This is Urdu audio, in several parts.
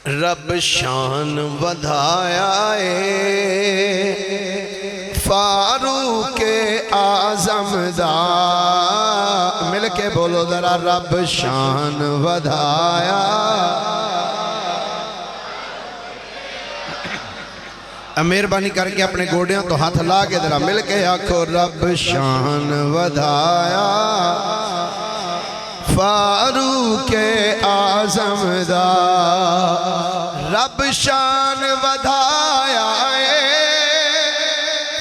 رب شان ودھایا ہے فاروق اعظم دا، مل کے بولو ذرا، رب شان ودھایا۔ مہربانی کر کے اپنے گوڑیاں تو ہاتھ لا کے ذرا مل کے آکھو، رب شان ودھایا فاروق اعظم دا، رب شان ودھایا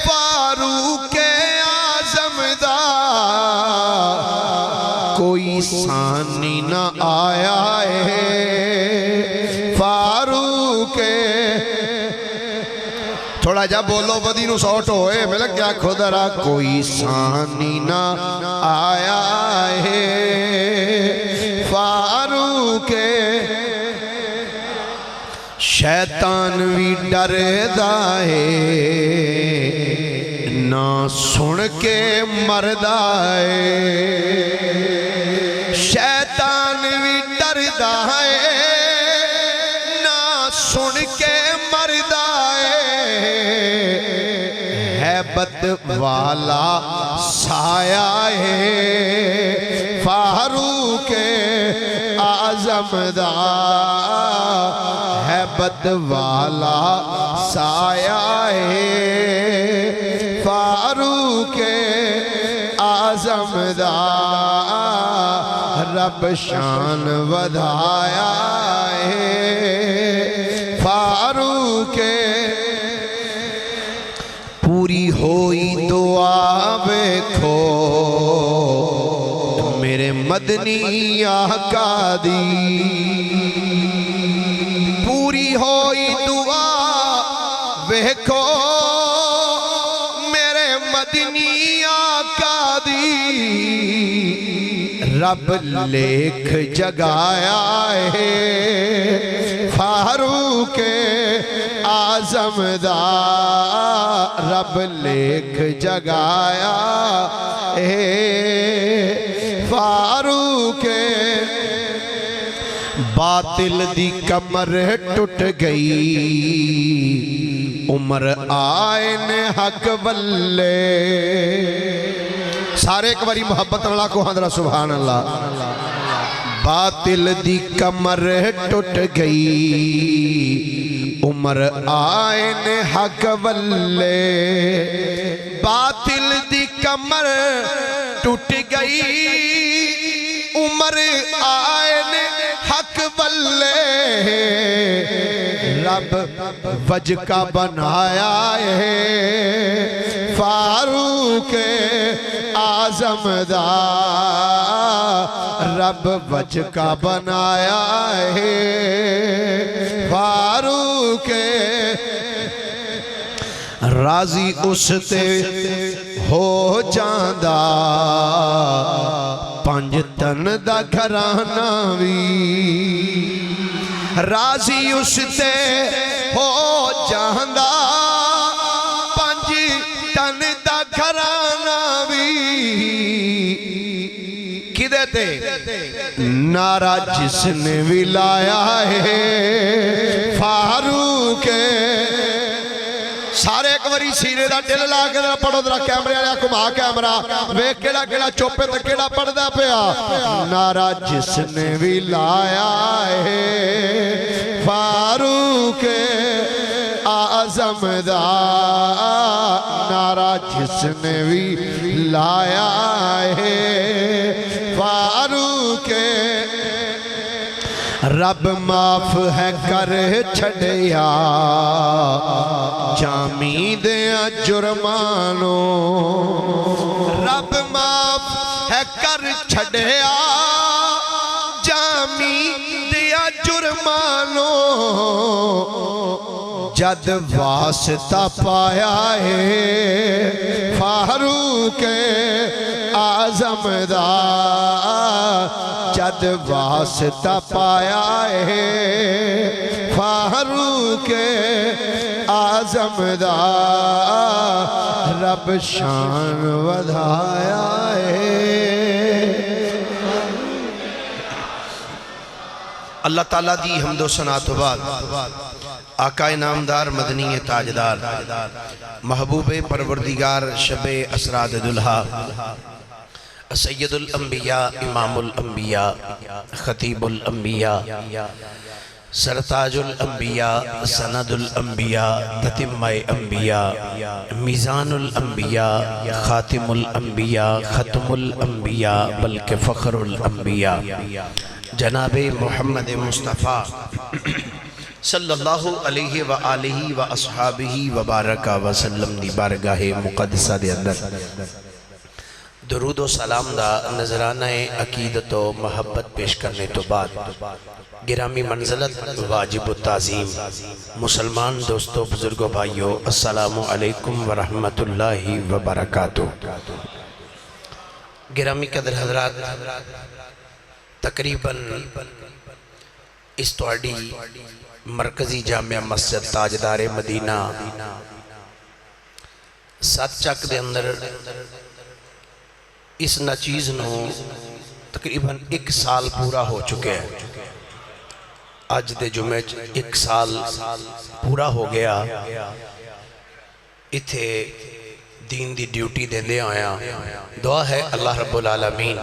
فاروق اعظم دا، کوئی ثانی نہ آیا ہے فاروق، تھوڑا جا بولو بدی نو سوٹ ہوئے ملک کیا خدرہ، کوئی ثانی نہ آیا ہے فاروق، شیطان بھی ڈر دائے نہ سن کے مردائے، شیطان بھی ڈر دائے نہ سن کے مردائے، حیبت والا سایہ ہے فاروق اعظم دا، حیبت والا سایہ ہے فاروق اعظم دا، رب شان ودھایا ہے فاروق، پوری ہوئی دعا بیکھو میرے مدنی آقا دی، پوری ہوئی دعا بیکھو میرے مدنی آقا دی، رب لکھ جگایا ہے فاروق اعظم دا، رب لکھ جگایا ہے فاروق، باطل دی کمر ٹوٹ گئی عمر آئین حق ولے، سارے ایک باری محبت اللہ کو حضرہ سبحان اللہ، باطل دی کمر ٹوٹ گئی عمر آئین حق ولے، باطل دی کمر ٹوٹ گئی عمر آئین حق ولے، رب وجہ کا بنایا ہے فاروق اعظم دا، رب وجہ کا بنایا ہے فاروق، راضی اس تے ہو جاندہ پنج تن دا گھرانہ وی، راضی اس تے ہو جاندہ پنج تن دا گھرانہ وی، کدے تے نعرہ جس نے بھی لایا ہے فاروق، سارے ایک وری سینے دا دل لا کے پڑھو درہ کیمرے آیا کما کیمرہ وے کیڑا کیڑا چوپے تے کیڑا پڑھ دا پیا، نعرہ جس نے بھی لایا ہے فاروق اعظم دا، نعرہ جس نے بھی لایا ہے فاروق، رب معاف ہے کر چھڑیا جامی دیا جرمانوں، رب معاف ہے کر چھڑیا جامی دیا جرمانوں، جد واسطہ پایا ہے فاروق اعظم دا، جد واسطہ پایا ہے فاروق اعظم دا، رب شان ودھایا ہے۔ اللہ تعالیٰ دی حمد و ثنا تو بعد آقا نامدار مدنی تاجدار محبوب پروردگار شب اسراد دلہا سید الانبیاء امام الانبیاء خطیب الانبیاء سرتاج الانبیاء سند الانبیاء تتمہ انبیاء میزان الانبیاء خاتم الانبیاء ختم الانبیاء بلکہ فخر الانبیاء جناب محمد مصطفیٰ صلی اللہ علیہ وآلہ واصحابہ وبارکہ وسلم دی بارگاہ مقدسہ دے اندر درود و سلام دا نظرانہ عقیدت و محبت پیش کرنے تو بعد گرامی منزلت واجب التعظیم مسلمان دوستو بزرگو بھائیو السلام علیکم ورحمت اللہ وبرکاتہ۔ گرامی قدر حضرات، تقریباً اس توڑی مرکزی جامعہ مسجد تاجدار مدینہ سات چک دے اندر اس نچیز نو تقریباً ایک سال پورا ہو چکے ہیں۔ آج دے جمعہ ایک سال پورا ہو گیا، اتھے دین دی ڈیوٹی دے لے آیا۔ دعا ہے اللہ رب العالمین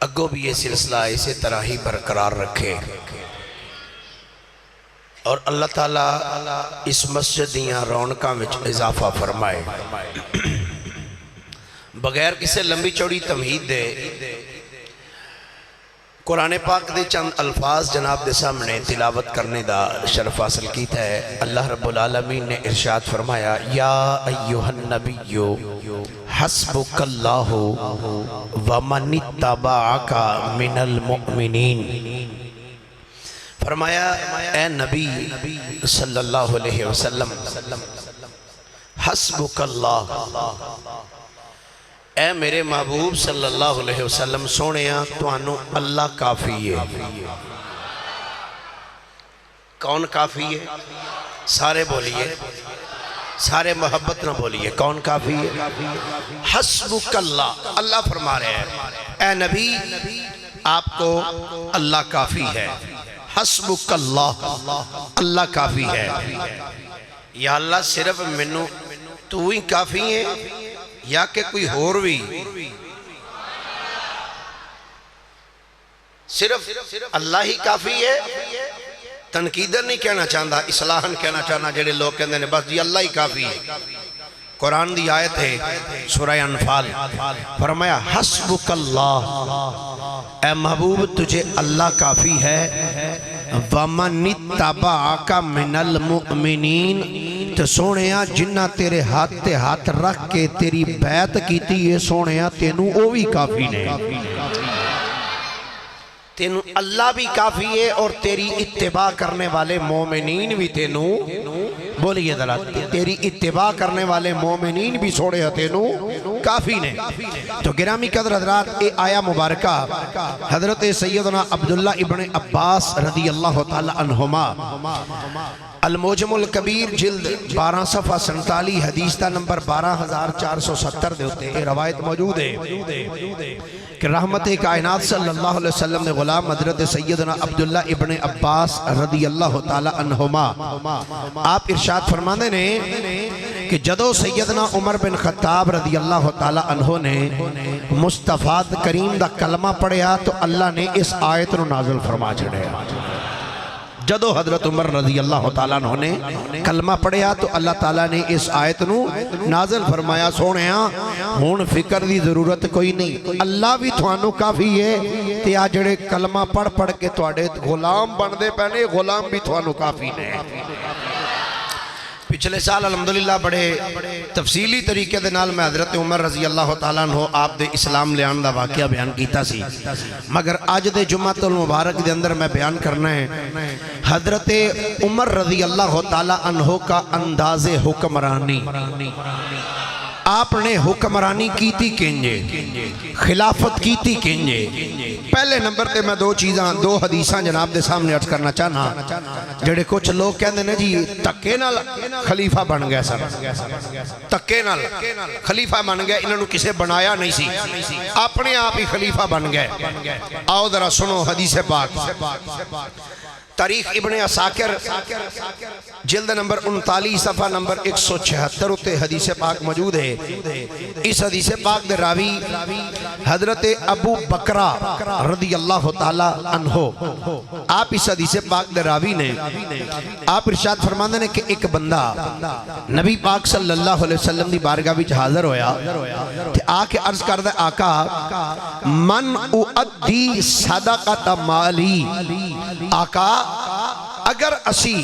اگو بھی یہ سلسلہ اسے طرح ہی برقرار رکھے، اور اللہ تعالیٰ اس مسجد دیاں رونقاں وچ اضافہ فرمائے۔ بغیر کسے لمبی چوڑی تمہید دے قرآن پاک دے چند الفاظ جناب دے سامنے تلاوت کرنے دا شرف حاصل کیتا ہے۔ اللہ رب العالمین نے ارشاد فرمایا یا ایوہ النبی حسبک اللہ ومن اتبعک من المؤمنین۔ فرمایا اے نبی صلی اللہ علیہ وسلم حسبک اللہ، اے میرے محبوب صلی اللہ علیہ وسلم سونیاں توانو اللہ کافی ہے۔ کون کافی ہے؟ سارے بولیے، سارے محبت نہ بولیے، کون کافی ہے؟ حسبک اللہ، اللہ فرما رہے ہیں اے نبی آپ کو اللہ کافی ہے۔ حسبک اللہ، اللہ کافی ہے۔ یا اللہ صرف منو تو ہی کافی ہے یا کہ کوئی اور بھی؟ صرف اللہ ہی کافی ہے؟ تنقیدن نہیں کہنا چاہتا، اصلاحاً کہنا چاہنا جڑے لوگ کہندے نے بس جی اللہ ہی کافی ہے۔ قرآن دی آیت ہے سورہ انفال، فرمایا حسبک اللہ، اے محبوب تجھے اللہ کافی ہے۔ وَمَنِ اتَّبَعَكَ مِنَ الْمُؤْمِنِينَ، تو سونیاں جنہ تیرے ہاتھ تے ہاتھ رکھ کے تیری بیعت کیتی ہے سونیاں تینوں او بھی کافی نے، تینوں اللہ بھی کافی ہے، اور تیری اتباع کرنے والے مومنین بھی تینوں، بولیے ذرا، تیری اتباع کرنے والے مومنین بھی سوڑے تینوں کافی نے۔ تو گرامی قدر حضرات، اے آیا مبارکہ حضرت سیدنا عبداللہ ابن عباس رضی اللہ تعالی عنہما الموجم الکبیر جلد 12 صفحہ 47 حدیث تا نمبر 12470 دے ہوتے یہ روایت موجود ہے کہ رحمت کائنات صلی اللہ علیہ وسلم نے غلام حضرت سیدنا عبداللہ ابن عباس رضی اللہ تعالی عنہما آپ ارشاد فرمانے نے کہ جدو سیدنا عمر بن خطاب رضی اللہ تعالی عنہ نے مصطفیٰ کریم دا کلمہ پڑھیا تو اللہ نے اس آیت نو نازل فرما چھڑیا۔ جدو حضرت عمر رضی اللہ تعالیٰ عنہ نے کلمہ پڑھیا تو اللہ تعالیٰ نے اس آیت نو نازل فرمایا سونیاں ہون فکر دی ضرورت کوئی نہیں، اللہ بھی تھوانو کافی ہے، تے آجڑے کلمہ پڑھ کے تواڈے غلام بن دے پہنے غلام بھی تھوانو کافی نے۔ پچھلے سال الحمدللہ بڑے تفصیلی طریقے دے نال میں حضرت عمر رضی اللہ تعالیٰ عنہ آپ دے اسلام لیان دا واقعہ بیان کیتا سی، مگر آج دے جمعۃ المبارک دے اندر میں بیان کرنا ہے حضرت عمر رضی اللہ تعالیٰ عنہ کا انداز حکمرانی۔ آپ نے حکمرانی کی تھی کنجے خلافت کی تھی کنجے پہلے نمبر تے میں دو حدیثاں جناب دے سامنے عرض کرنا چاہنا جڑے کچھ لوگ کہندے نے جی تکے نال خلیفہ بن گیا سر تکے نال خلیفہ بن گیا انہوں نے کسے بنایا نہیں سی اپنے آپ ہی خلیفہ بن گئے آؤ ذرا سنو حدیث پاک تاریخ ابن عساکر جلد نمبر 39 صفحہ نمبر 176 اتے حدیث پاک موجود ہے اس حدیث پاک دے راوی حضرت ابو بکرہ رضی اللہ تعالی عنہ آپ اس حدیث پاک دے راوی نے آپ ارشاد فرماندے نے کہ ایک بندہ نبی پاک صلی اللہ علیہ وسلم دی بارگاہ وچ حاضر ہویا تے آ کے عرض کردہ آقا من اؤدی صدقۃ مالی آقا اگر اسی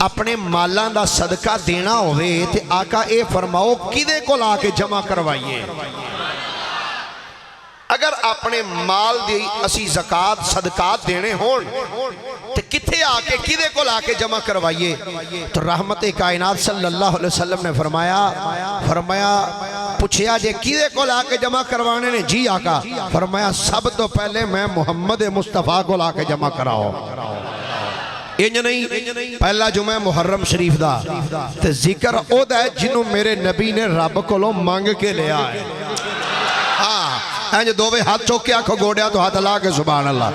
اپنے مالاں دا صدقہ دینا ہوئے تے آقا اے فرماؤ کدے کو لا کے جمع کروائیے اگر اپنے مال دی اسی زکاة صدقات دینے ہون تے کتھے آکے کدے کو لا کے جمع کروائیے تو رحمت کائنات صلی اللہ علیہ وسلم نے فرمایا پوچھیا جے کدے کو لا کے جمع کروانے نے جی آقا فرمایا سب تو پہلے میں محمد مصطفیٰ کو لا کے جمع کراؤ انج نہیں پہلا جمعہ محرم شریف دا تے ذکر او دا ہے جنہوں میرے نبی نے رب کو لو مانگ کے لیا ہے اینج دووے ہاتھ چوکے آکھو گوڑیا تو ہاتھ اللہ کے سبحان اللہ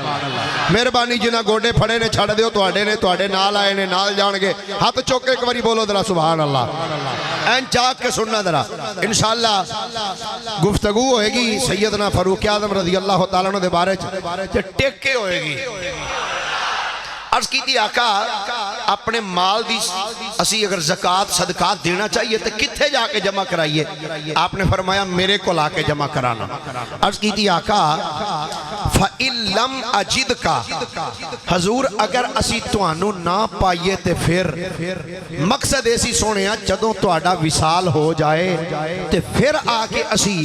مہربانی جنہ گوڑے پھڑے نے چھڑ دیو توڑے نال آئے نے نال جان گے ہاتھ چوکے ایک باری بولو درہ سبحان اللہ این چاک کے سننا درہ انشاءاللہ گفتگو ہوئے گی سیدنا فاروق اعظم رضی اللہ تعالیٰ عنہ دے بارے ٹیک کے ہوئے گی عرض کی تھی آقا اپنے مال دی اسی اگر زکاة صدقات دینا چاہیے تو کتھے جا کے جمع کرائیے آپ نے فرمایا میرے کو لا کے جمع کرانا عرض کی تھی آقا فَإِن لَمْ أَجِدْ کا حضور اگر اسی توانو نہ پائیے تے پھر مقصد ایسی سونے ہیں جدوں توڑا وصال ہو جائے تے پھر آکے اسی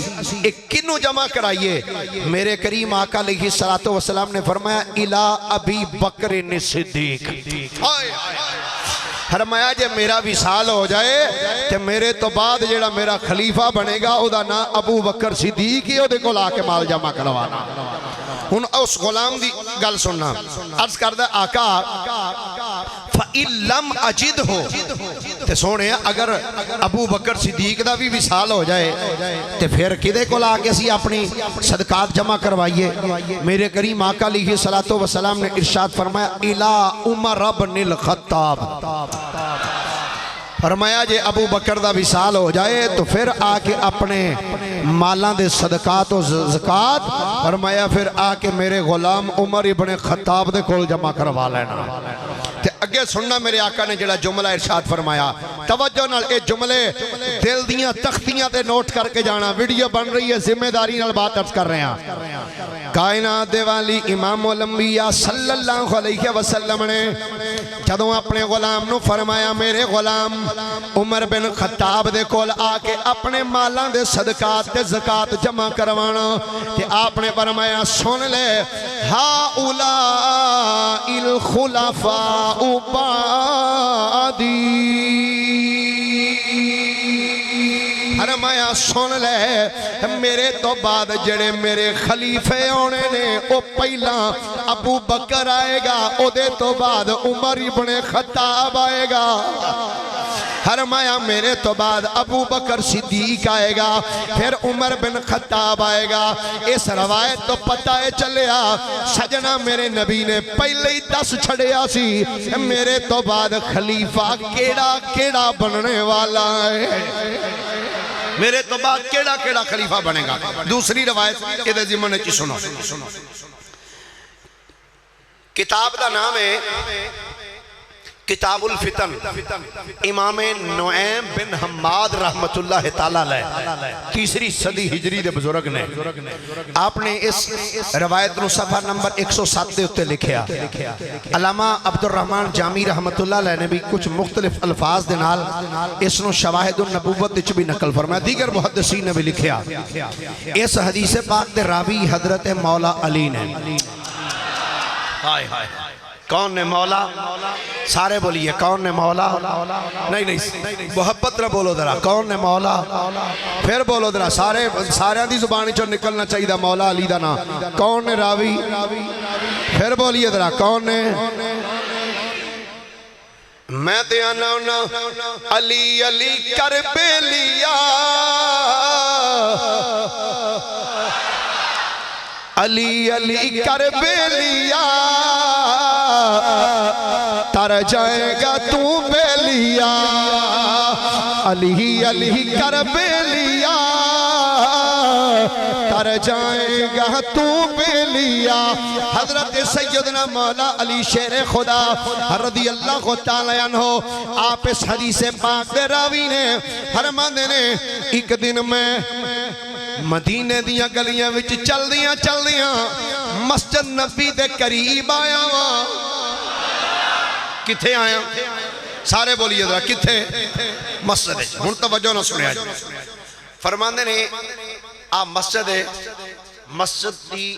ایک کنو جمع کرائیے میرے کریم آقا علیہ السلام نے فرمایا الى ابی بکر صدیق فرمایا جے میرا وصال ہو جائے کہ میرے تو بعد جیڑا میرا خلیفہ بنے گا او دا نا ابو بکر صدیق ہی او دے کو لا کے مال جمع کروانا ہن اس غلام دی گل سننا عرض کردہ آقا فَإِن لَمْ أَجِدْ ہو تے سونے اگر ابو بکر صدیق دا بھی وصال ہو جائے تے پھر کدے کو لا کے سی اپنی صدقات جمع کروائیے میرے کریم آقا علیہ السلام نے ارشاد فرمایا الى عمر بن الخطاب فرمایا جے ابو بکر دا وصال ہو جائے تو پھر آکے اپنے مالاں دے صدقات و زکاة فرمایا پھر آکے میرے غلام عمر ابن خطاب دے کول جمع کروا لینا تے اگے سننا میرے آقا نے جڑا جملہ ارشاد فرمایا توجہ نال اے جملے دل دیاں تختیاں تے نوٹ کر کے جانا ویڈیو بن رہی ہے ذمہ داری نال بات عرض کر رہے ہیں کائنات والی امام الانبیاء صلی اللہ علیہ وسلم نے جدوں اپنے غلام نو فرمایا میرے غلام عمر بن خطاب دے کول آکے اپنے مالاں دے صدقات تے زکاة جمع کروانا تے آپ نے فرمایا سن لے ہاؤلاء الخلفاء بعدی فرمایا سن لے میرے تو بعد جڑے میرے خلیفے ہونے نے او پہلا ابو بکر آئے گا او دے تو بعد عمر ابن خطاب آئے گا فرمایا میرے تو بعد ابو بکر صدیق آئے گا پھر عمر بن خطاب آئے گا اس روایت تو پتہ چلیا سجنا میرے نبی نے پہلے ہی 10 چھڑیا سی میرے تو بعد خلیفہ کیڑا بننے والا ہے میرے تو بعد کیڑا خلیفہ بنے گا دوسری روایت ادھے ضمن چی سنو کتاب دا نام ہے کتاب الفتن امام نعیم بن حماد رحمت اللہ تعالیٰ علیہ تیسری صدی ہجری دے بزرگ نے آپ نے اس روایت نو صفحہ نمبر 107 دے اتے لکھیا علامہ عبد الرحمن جامی رحمت اللہ علیہ نے بھی کچھ مختلف الفاظ دے نال اس نو شواہد النبوت دے بھی نقل فرمایا دیگر محدثین نے بھی لکھیا اس حدیث پاک دے راوی حضرت مولا علی نے کون نے مولا؟ سارے بولیے کون نے مولا؟ نہیں محبت نہ بولو ذرا، کون نے مولا؟ پھر بولو ذرا، سارے دی زبانی چو نکلنا چاہیے مولا علی دا نا۔ کون نے راوی؟ پھر بولیے ذرا کون نے؟ میں تے آنا علی علی کر بیلیا، علی علی کر بیلیا، تر جائے گا تو بیلیا، علی علی کر بیلیا، تر جائے گا تو بیلیا۔ حضرت سیدنا مولا علی شیر خدا رضی اللہ تعالی عنہ آپ اس حدیث پاک راوی نے فرماندے نے ایک دن میں مدینے دیاں گلیاں وچ چل دیاں مسجد نبی دے قریب آیا ہاں۔ کتھے آیا؟ سارے بولیے ذرا کتھے؟ مسجد ہے۔ ہن توجہ نہ سنیا جی، فرماندے نے آپ مسجد دی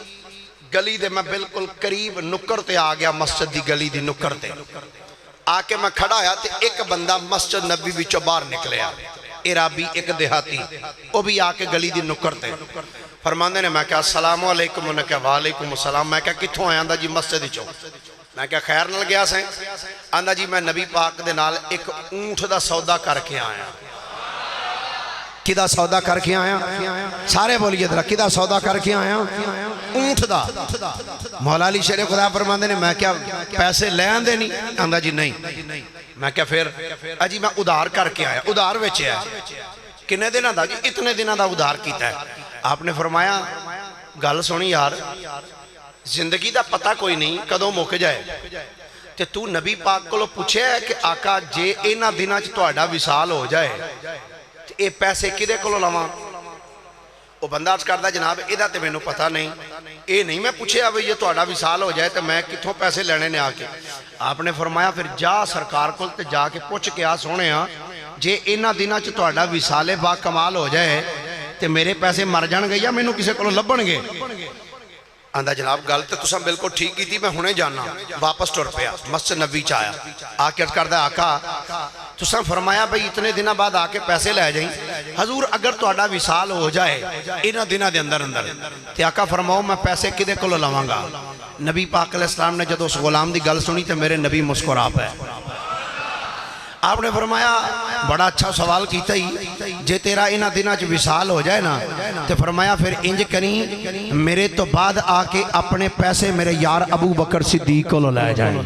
گلی دے میں بالکل قریب نکر تے آ گیا، مسجد دی گلی دی نکر تے آ کے میں کھڑا آیا تے ایک بندہ مسجد نبی وچوں باہر نکلیا، عرابی ایک دیہاتی، وہ بھی آ کے گلی دی نکر تے فرماندے نے میں کہا السلام علیکم، انہوں نے کہا وعلیکم السلام۔ میں کہا کتھوں آیا؟ آندا جی مسجد چوں۔ میں کہا خیر نال گیا سیں؟ آندا جی میں نبی پاک دے نال ایک اونٹ دا سودا کر کے آیا۔ کدا سودا کر کے آیا؟ سارے بولیے ذرا کدا سودا کر کے آیا؟ اونٹ دا۔ مولا علی شیر خدا فرماندے نے میں کیا پیسے لے آندے نہیں؟ آندا جی نہیں۔ میں کیا پھر؟ اجی میں ادھار کر کے آیا، ادھار ویچے ہے۔ کنے دنہ دا جی؟ اتنے دنہ دا ادھار کیتا ہے۔ آپ نے فرمایا گل سنی یار، زندگی دا پتہ کوئی نہیں کدوں مک جائے، تے تو نبی پاک کو پوچھے ہے کہ آقا جے اینا دنہ چ تہاڈا وصال ہو جائے اے پیسے کدے کولوں لواں؟ وہ بندہ عرض کردا جناب ایدا تے مینوں پتہ نہیں، اے نہیں میں پوچھیا بھئی یہ تہاڈا وصال ہو جائے تے میں کتھوں پیسے لینے نے آ کے؟ آپ نے فرمایا پھر جا سرکار کول تے جا کے پوچھ کے آ سونےاں جے اینا دنہ چ تہاڈا وصال با کمال ہو جائے تے میرے پیسے مر جان گے یا مینوں کسے کولوں لبن گے؟ آندا جناب گل تے تساں بالکل ٹھیک کی تھی، میں ہنے جانا۔ واپس ٹر پیا، مسجد نبی چ آیا، آ کے عرض کردا آقا تساں فرمایا بھئی اتنے دنہ بعد آ کے پیسے لے جائیں، حضور اگر تہاڈا وصال ہو جائے انہاں دنہ دے اندر تے آقا فرماؤ میں پیسے کدے کولوں لواں گا؟ نبی پاک علیہ السلام نے جدوں اس غلام دی گل سنی تے میرے نبی مسکرا پے۔ آپ نے فرمایا بڑا اچھا سوال کیتا ہی، جے تیرا انہاں دنہ چ وصال ہو جائے نا تے فرمایا پھر انج کریں میرے تو بعد آ کے اپنے پیسے میرے یار ابو بکر صدیق کو لے جائیں،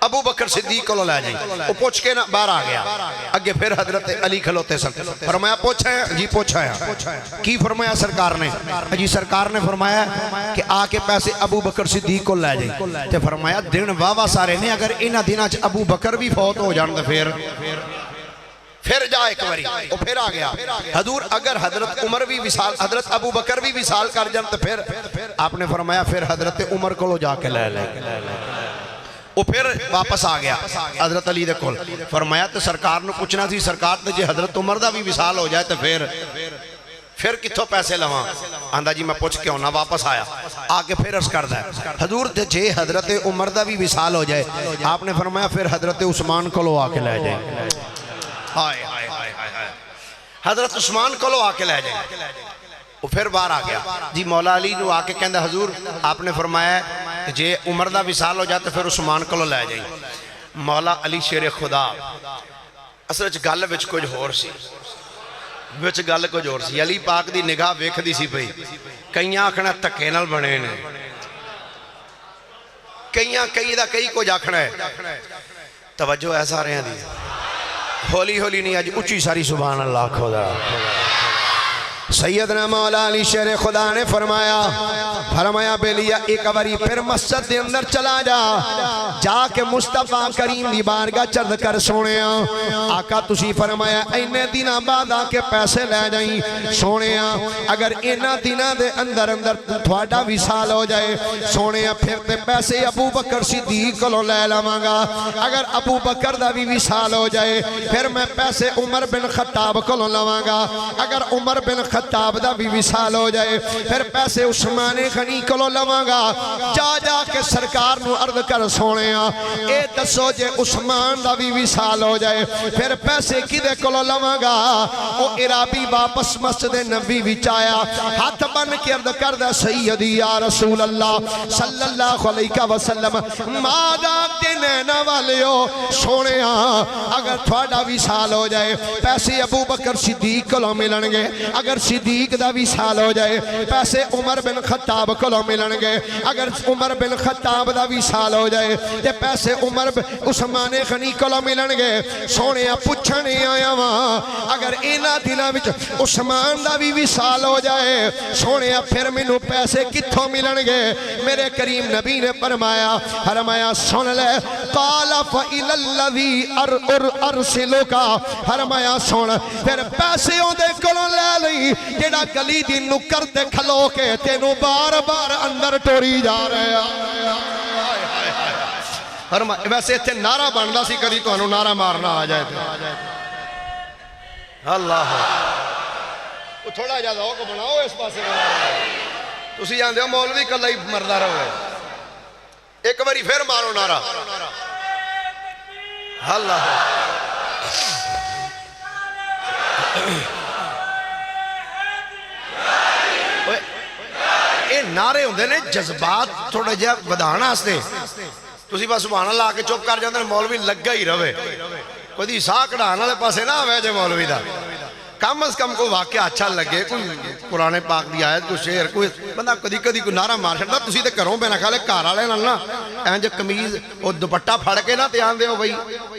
ابو بکر صدیق کو لے جائیں۔ وہ پوچھ کے نا باہر آ گیا، اگے پھر حضرت علی کھلوتے سن۔ فرمایا پوچھا ہے جی؟ پوچھا ہے۔ کی فرمایا سرکار نے؟ جی سرکار نے فرمایا کہ آ کے پیسے ابو بکر صدیق کو لے جائیں۔ تے فرمایا دن واہ سارے نے، اگر انہاں دناں چ ابو بکر بھی فوت ہو جان تے پھر جا ایک باری وہ پھر آ گیا۔ حضور اگر حضرت عمر بھی وصال، حضرت ابو بکر بھی وصال کر جان تے پھر؟ آپ نے فرمایا پھر حضرت عمر کو جا کے لے لے۔ وہ پھر واپس آ گیا حضرت علی دے کول۔ فرمایا تو سرکار نو پوچھنا سی، سرکار نے جے حضرت عمر دا بھی وصال ہو جائے تو پھر کتھوں پیسے لواں؟ آندا جی میں پوچھ کے ہونا۔ واپس آیا، آ کے پھر عرض کردا ہے حضور جے حضرت عمر دا بھی وصال ہو جائے، آپ نے فرمایا پھر حضرت عثمان کو آ کے لے جائے۔ ہائے ہائے ہائے ہائے، حضرت عثمان کو آ کے لے جائے۔ وہ پھر باہر آ گیا جی، مولا علی نو آ کے کہندا حضور آپ نے فرمایا جے عمر دا وصال ہو جاتا پھر عثمان کو لے جائیں۔ مولا علی شیر خدا اصل وچ گل وچ کچھ ہور سی، گل کچھ ہور سی۔ علی پاک دی نگاہ ویکھدی سی پئی، کئیاں آکھنا دھکے نال بنے نے، کئی دا کئی کچھ آکھنا ہے۔ توجہ ہے سارے دی، ہولی ہولی نہیں اج اچھی ساری سبحان اللہ خدا۔ سیدنا مولا علی شیر خدا نے فرمایا بیلیا ایک باری پھر مسجد دے اندر چلا جا کے مصطفیٰ کریم دی بارگاہ چرد کر سونیا آقا تسی فرمایا اینے دنہ بعد آ کے پیسے لے جائیں سونیا، اگر اینا دنہ دے اندر تھوڑا وصال ہو جائے سونیا پھر تے پیسے ابو بکر صدیق کو لے لواں گا، اگر ابو بکر دا بھی وصال ہو جائے پھر میں پیسے عمر بن خطاب کو لواں گا، اگر عمر بن خطاب دا بھی وصال ہو جائے پھر پیسے عثمان غنی کولو لواں گا جا جا کے سرکار نو عرض کر سونے اے دسو جے عثمان دا بھی وصال ہو جائے پھر پیسے کدے کولو لواں گا او عرابی واپس مسجد نبی وچ آیا ہاتھ بن کے عرض کردا سیدی یا رسول اللہ صلی اللہ علیہ وسلم مادا تے نینا والیو سونے اگر تھوڑا وصال ہو جائے پیسے ابو بکر صدیق کو ملن گے اگر صدیق دا وصال ہو جائے پیسے عمر بن خطاب کو ملن گے اگر عمر بن خطاب دا وصال ہو جائے تے پیسے عمر عثمان غنی کو ملن گے سونے پوچھنے آیا وہاں اگر اینا دنوں وچ عثمان دا بھی وصال ہو جائے سونے پھر مینوں پیسے کتھوں ملن گے میرے کریم نبی نے فرمایا سن لے قال فإلى الذي ارسلك فرمایا سن پھر پیسے دے کولوں لے لئی جڑا گلی دی نکر تے کھلو کے تینوں بار بار اندر ٹوری جا رہا ویسے اتنے نعرہ بندا سی کدی تانوں نعرہ مارنا آ جائے اللہ تھوڑا جا ذوق بناؤ اس پاسے تسی جاندے ہو مولوی کلا ہی مردا رہو ایک باری پھر مارو نعرہ اللہ اے نعرے ہوندے نے جذبات تھوڑا جہا ودھانا واسطے تسی بس سبحان اللہ کے چپ کر جاندے مولوی لگا ہی رہے کوئی ساہ کڑھان والے پاسے نہ ہوئے جے مولوی دا کم از کم کوئی واقعہ اچھا لگے کوئی قرآن پاک دی آیت کوئی شعر کوئی بندہ کدی کدی کوئی نعرہ مار چھڑدا تسی تے گھروں بے نہ کھالے گھر والے نال نا انج قمیض او دوپٹہ پھڑ کے نہ تے آندے ہو بھئی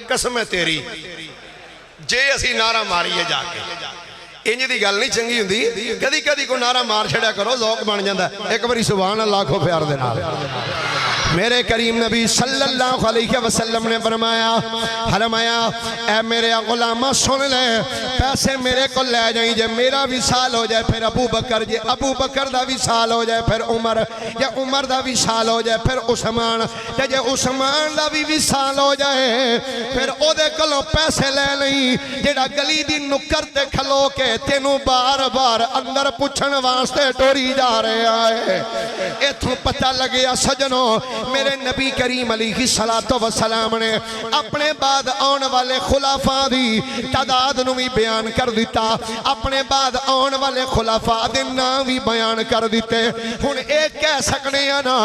قسم ہے تیری جے اسی نعرہ ماریے جا کے انج دی گل نہیں چنگی ہوندی کدی کدی کوئی نعرہ مار چھڑیا کرو ذوق بن جاندا ایک باری سبحان اللہ کو پیار دے نال میرے کریم نبی صلی اللہ علیہ وسلم نے فرمایا اے میرے غلامہ سن لے پیسے میرے کو لے جائیں جے میرا وصال ہو جائے پھر ابو بکر جے ابو بکر دا وصال ہو جائے پھر عمر جے عمر دا وصال ہو جائے پھر عثمان جے عثمان دا بھی وصال ہو جائے پھر او دے کلوں پیسے لے لیں جیڑا گلی دی نکر تے کھلو کے تینوں بار بار اندر پوچھن واسطے ٹوری جا رہے آئے ایتھوں پتہ لگیا سجنوں میرے نبی کریم علیہ السلام نے اپنے بعد آن والے خلافہ دی تعداد نو بھی بیان کر دیتا اپنے بعد آن والے خلافہ دے نام بھی بیان کر دیتے ہن ایک کہہ سکنے ہیں نا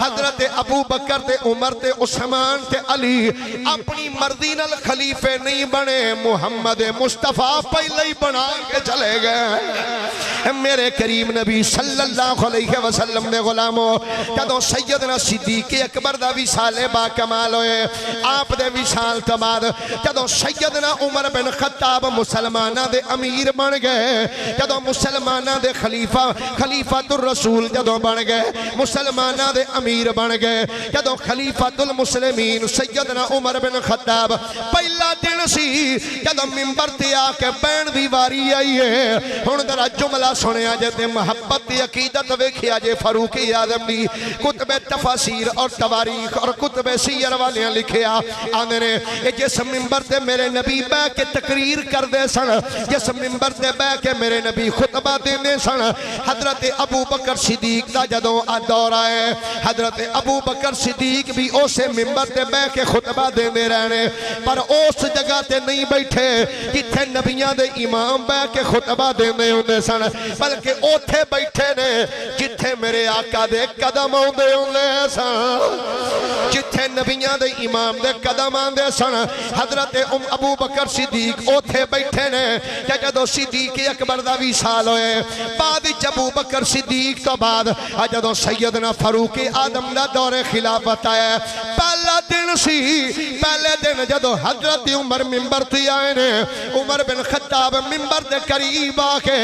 حضرت ابو بکر تے عمر تے عثمان تے علی اپنی مرضی نال خلیفے نہیں بنے محمد مصطفیٰ پہلے ہی بنا کے چلے گئے میرے کریم نبی صلی اللہ علیہ وسلم نے غلاموں جدوں سیدنا صدیق اکبر دا وصال با کمال ہوئے آپ دے وصال تو بعد جدوں سیدنا عمر بن خطاب مسلمانہ دے امیر بن گئے جدوں مسلمانہ دے خلیفۃ الرسول جدوں بن گئے مسلمانہ دے امیر بن گئے جدوں خلیفۃ المسلمین سیدنا عمر بن خطاب پہلا دن سی جدوں منبر تے آ کے بین دی واری آئی ہے ہن ذرا جملہ سنیا جے تے محبت دی عقیدت ویکھیا جے فاروق اعظم دی کتب تفاسیر اور تواریخ اور کتب سیر والیاں لکھیا آنے نے جس ممبر تے میرے نبی بے کے تقریر کر دے سن جس ممبر تے بے کے میرے نبی خطبہ دینے سن حضرت ابو بکر صدیق دا جدوں دور آئے حضرت ابو بکر صدیق بھی اسے ممبر تے بے کے خطبہ دینے رہنے پر اس جگہ تے نہیں بیٹھے جتھے نبیاں دے امام بے کے خطبہ دینے ہوندے سن بلکہ اوتھے بیٹھے نے جتھے میرے آقا دے قدم ہوندے ہوندے سن جتھے نبیاں دے امام دے قدم آندے سن حضرت ابو بکر صدیق اوتھے بیٹھے نے کہ جدو صدیق اکبر دا وصال ہوئے بعد ابو بکر صدیق تو بعد جدو سیدنا فاروق اعظم دا دور خلافت آیا پہلا دن سی پہلے دن جدو حضرت عمر منبر تے آئے نے عمر بن خطاب منبر دے قریب آ کے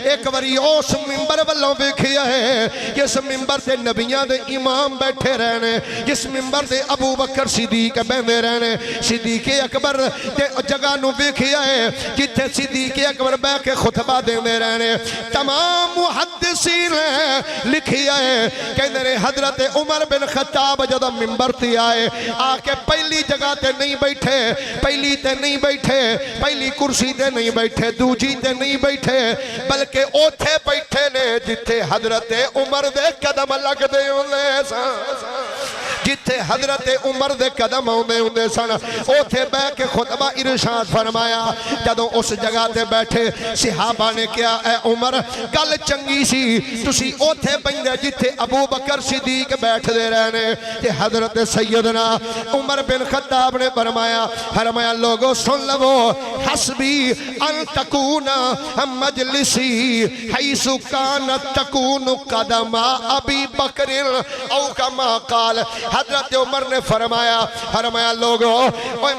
ایک باری اس منبر والوں ویکھیا ہے جس منبر تے نبیاں دے امام بیٹھے رہنے جس منبر تے ابو بکر صدیق بیندے رہنے صدیق اکبر تے جگہ نو ویکھیا ہے جتھے صدیق اکبر بے کے خطبہ دیندے رہنے تمام محدثین لکھیا ہے کہندے نے حضرت عمر بن خطاب جدو منبر تے آئے آ کے پہلی جگہ تے نہیں بیٹھے پہلی تے نہیں بیٹھے پہلی کرسی تے نہیں بیٹھے دوجی تے نہیں بیٹھے بلکہ اوتھے بیٹھے نے جتھے حضرت عمر دے قدم لگ دے ہوندے سن جتھے حضرت عمر دے قدم ہوندے سن اوتھے بیٹھ کے خطبہ ارشاد فرمایا جدوں اس جگہ تے بیٹھے صحابہ نے کیا اے عمر گل چنگی سی تسی اوتھے بیٹھے جتھے ابو بکر صدیق بیٹھ دے رہنے تے حضرت سیدنا عمر بن خطاب نے فرمایا لوگوں سن لو حسبی ان تکون مجلسی حیث کانت تکون قدم ابی بکر او کما قال حضرت عمر نے فرمایا لوگوں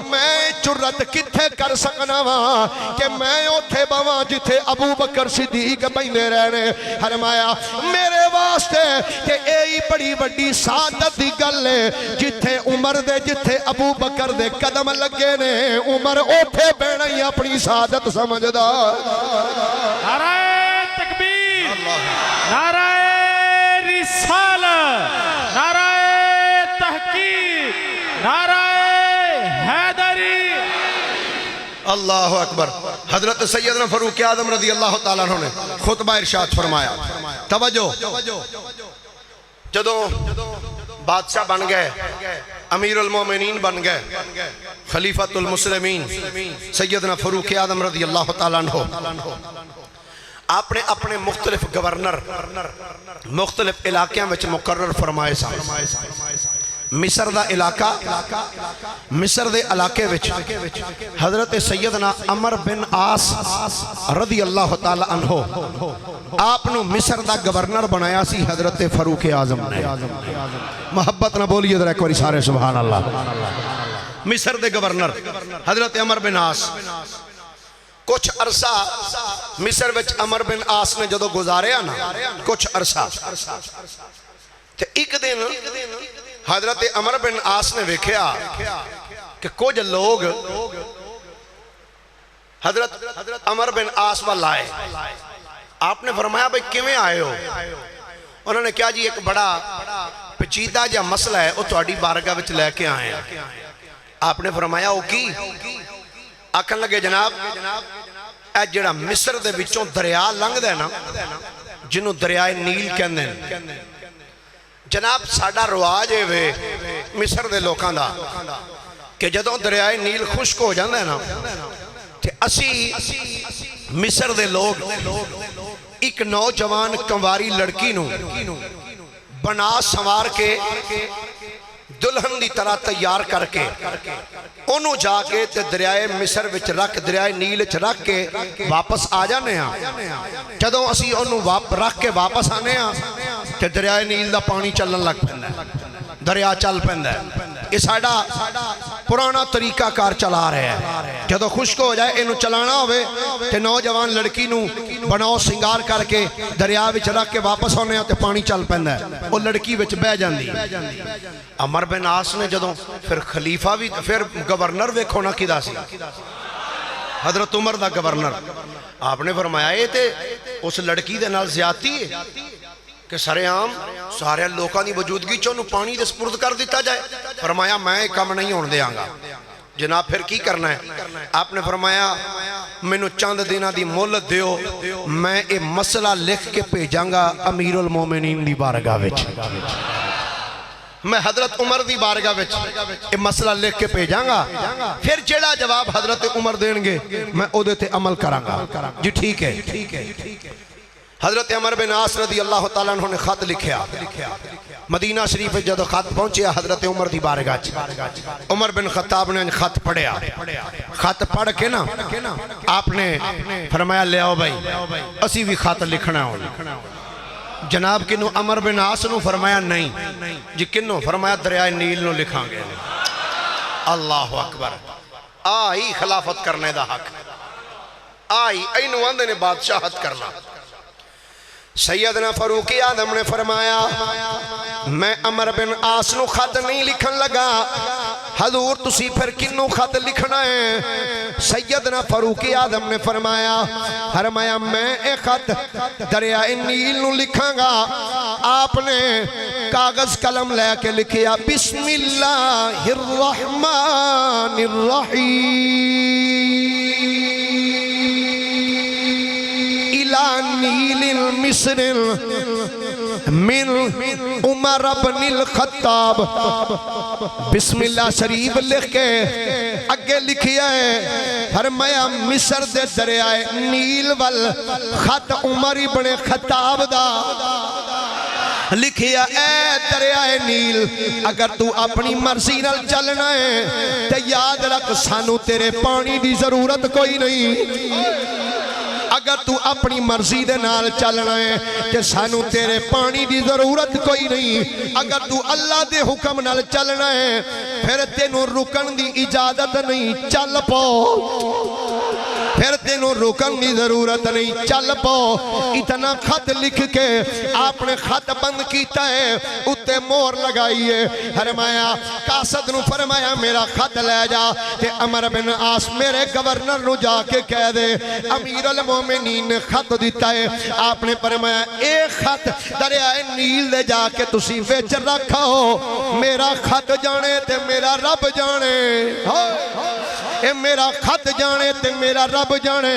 میں جرت کتھے کر سکنا وا کہ میں اوتھے بواں جتھے ابو بکر صدیق بیٹھے رہنے فرمایا میرے واسطے کہ اے بڑی بڑی سعادت دی گل ہے جتھے عمر دے جتھے ابو بکر دے قدم لگے نے عمر اوتھے بیٹھنا ہی اپنی سعادت سمجھدا نعرہ تکبیر نعرہ رسالت نعرہ تحقیق نعرہ حیدری اللہ اکبر حضرت سیدنا فاروق اعظم رضی اللہ تعالیٰ عنہ نے خطبہ ارشاد فرمایا توجہ جدوں بادشاہ بن گئے امیر المومنین بن گئے خلیفۃ المسلمین سیدنا فاروق اعظم رضی اللہ تعالیٰ عنہ آپ نے اپنے مختلف گورنر مختلف علاقیاں وچ مقرر فرمائے سا مصر دا علاقہ مصر دے علاقے وچ حضرت سیدنا عمر بن عاص رضی اللہ تعالی عنہ آپ نو مصر دا گورنر بنایا سی حضرت فاروق اعظم نے محبت نہ بولیے ذرا ایک باری سارے سبحان اللہ مصر دے گورنر حضرت عمر بن عاص کچھ عرصہ مصر وچ عمر بن عاص نے جدو گزاریا نا کچھ عرصہ تے ایک دن حضرت عمر بن عاص نے ویکھیا کہ کچھ لوگ حضرت عمر بن عاص وال آئے آپ نے فرمایا بھئی کیویں آئے ہو انہوں نے کہا جی ایک بڑا پیچیدہ جا مسئلہ ہے وہ تہاڈی بارگاہ وچ لے کے آئے ہیں آپ نے فرمایا او کی آکھن لگے جناب اے جڑا مصر دے وچوں دریا لنگ دے نا جنہوں دریائے نیل کہندے ہیں جناب ساڈا رواج ہے وے مصر دے لوکاں دا کہ جدوں دریائے نیل خشک ہو جاندے نا تے اسی مصر دے لوگ ایک نوجوان کنواری لڑکی نو بنا سنوار کے دلہن دی طرح تیار کر کے انہوں جا کے تے دریائے مصر وچ رکھ دریائے نیل وچ رکھ کے واپس آ جانے ہاں جدوں اسی انہوں رکھ کے واپس آنے ہاں تے دریائے نیل دا پانی چلن لگ پیندا ہے دریا چل پیندا ہے یہ ساڈا پرانا طریقہ کار چلا رہے ہیں جدو خشک ہو جائے انہوں چلانا ہوئے تے نوجوان لڑکی نو بناؤ سنگار کر کے دریا وچ رکھ کے واپس ہونے تے پانی چل پیندا ہے وہ لڑکی وچ بہ جاندی عمر بن عاص نے جدوں پھر خلیفہ بھی پھر گورنر ویکھو نا کدا سی حضرت عمر دا گورنر آپ نے فرمایا یہ تے اس لڑکی دے نال زیادتی ہے کہ سارے عام سارے لوکاں دی وجودگی چونوں پانی دے سپرد کر دیتا جائے فرمایا میں کم نہیں ہون دیاں گا جناب پھر کی کرنا ہے آپ نے فرمایا مینو چند دینا دی مہلت دیو میں یہ مسئلہ لکھ کے بھیجاں گا امیر المومنین دی بارگاہ وچ میں حضرت عمر دی بارگاہ وچ یہ مسئلہ لکھ کے بھیجاں گا پھر جیڑا جواب حضرت عمر دین گے میں او دے تے عمل کراں گا جی ٹھیک ہے حضرت عمر بن عاص رضی اللہ تعالیٰ عنہ نے خط لکھیا مدینہ شریف جدو خط پہنچیا حضرت عمر دی بارگاہ عمر بن خطاب نے خط پڑھیا خط پڑھ کے نا آپ نے فرمایا لے آؤ بھائی اسی بھی خط لکھنا ہو جناب کنو عمر بن عاص نو فرمایا نہیں جی کنو فرمایا دریائے نیل نو لکھاں گے اللہ اکبر آئی خلافت کرنے دا حق آئی اینو اندے نے بادشاہت کرنا سیدنا فاروق اعظم نے فرمایا میں عمر بن عاص نو خط نہیں لکھن لگا حضور تسی پھر کنوں خط لکھنا ہے سیدنا فاروق اعظم نے فرمایا میں ایک خط دریائے نیل نو لکھاں گا آپ نے کاغذ قلم لے کے لکھیا بسم اللہ الرحمن الرحیم نیل مصر من عمر بن الخطاب بسم اللہ شریف لکھ کے اگے لکھیا ہے فرمایا مصر دے دریائے نیل وال خط عمر بن خطاب دا لکھیا اے دریائے نیل اگر تو اپنی مرضی نال چلنا ہے تے یاد رکھ سانو تیرے پانی دی ضرورت کوئی نہیں اگر تو اپنی مرضی دے نال چلنا ہے کہ سانو تیرے پانی دی ضرورت کوئی نہیں اگر تو اللہ دے حکم نال چلنا ہے پھر تینوں رکن دی اجازت نہیں چل پاؤ پھر تینوں رکن دی ضرورت نہیں چل پاؤ اتنا خط لکھ کے آپ نے خط بند کیتا ہے اتے مور لگائی ہے فرمایا قاصد نو فرمایا میرا خط لے جا کہ عمر بن عاص میرے گورنر نو جا کے کہہ دے امیر المومنین نے خط دیتا ہے آپ نے فرمایا ایک خط دریائے نیل دے جا کے تسی ویچ رکھا ہو میرا خط جانے تے میرا رب جانے اے میرا خط جانے تے میرا رب جانے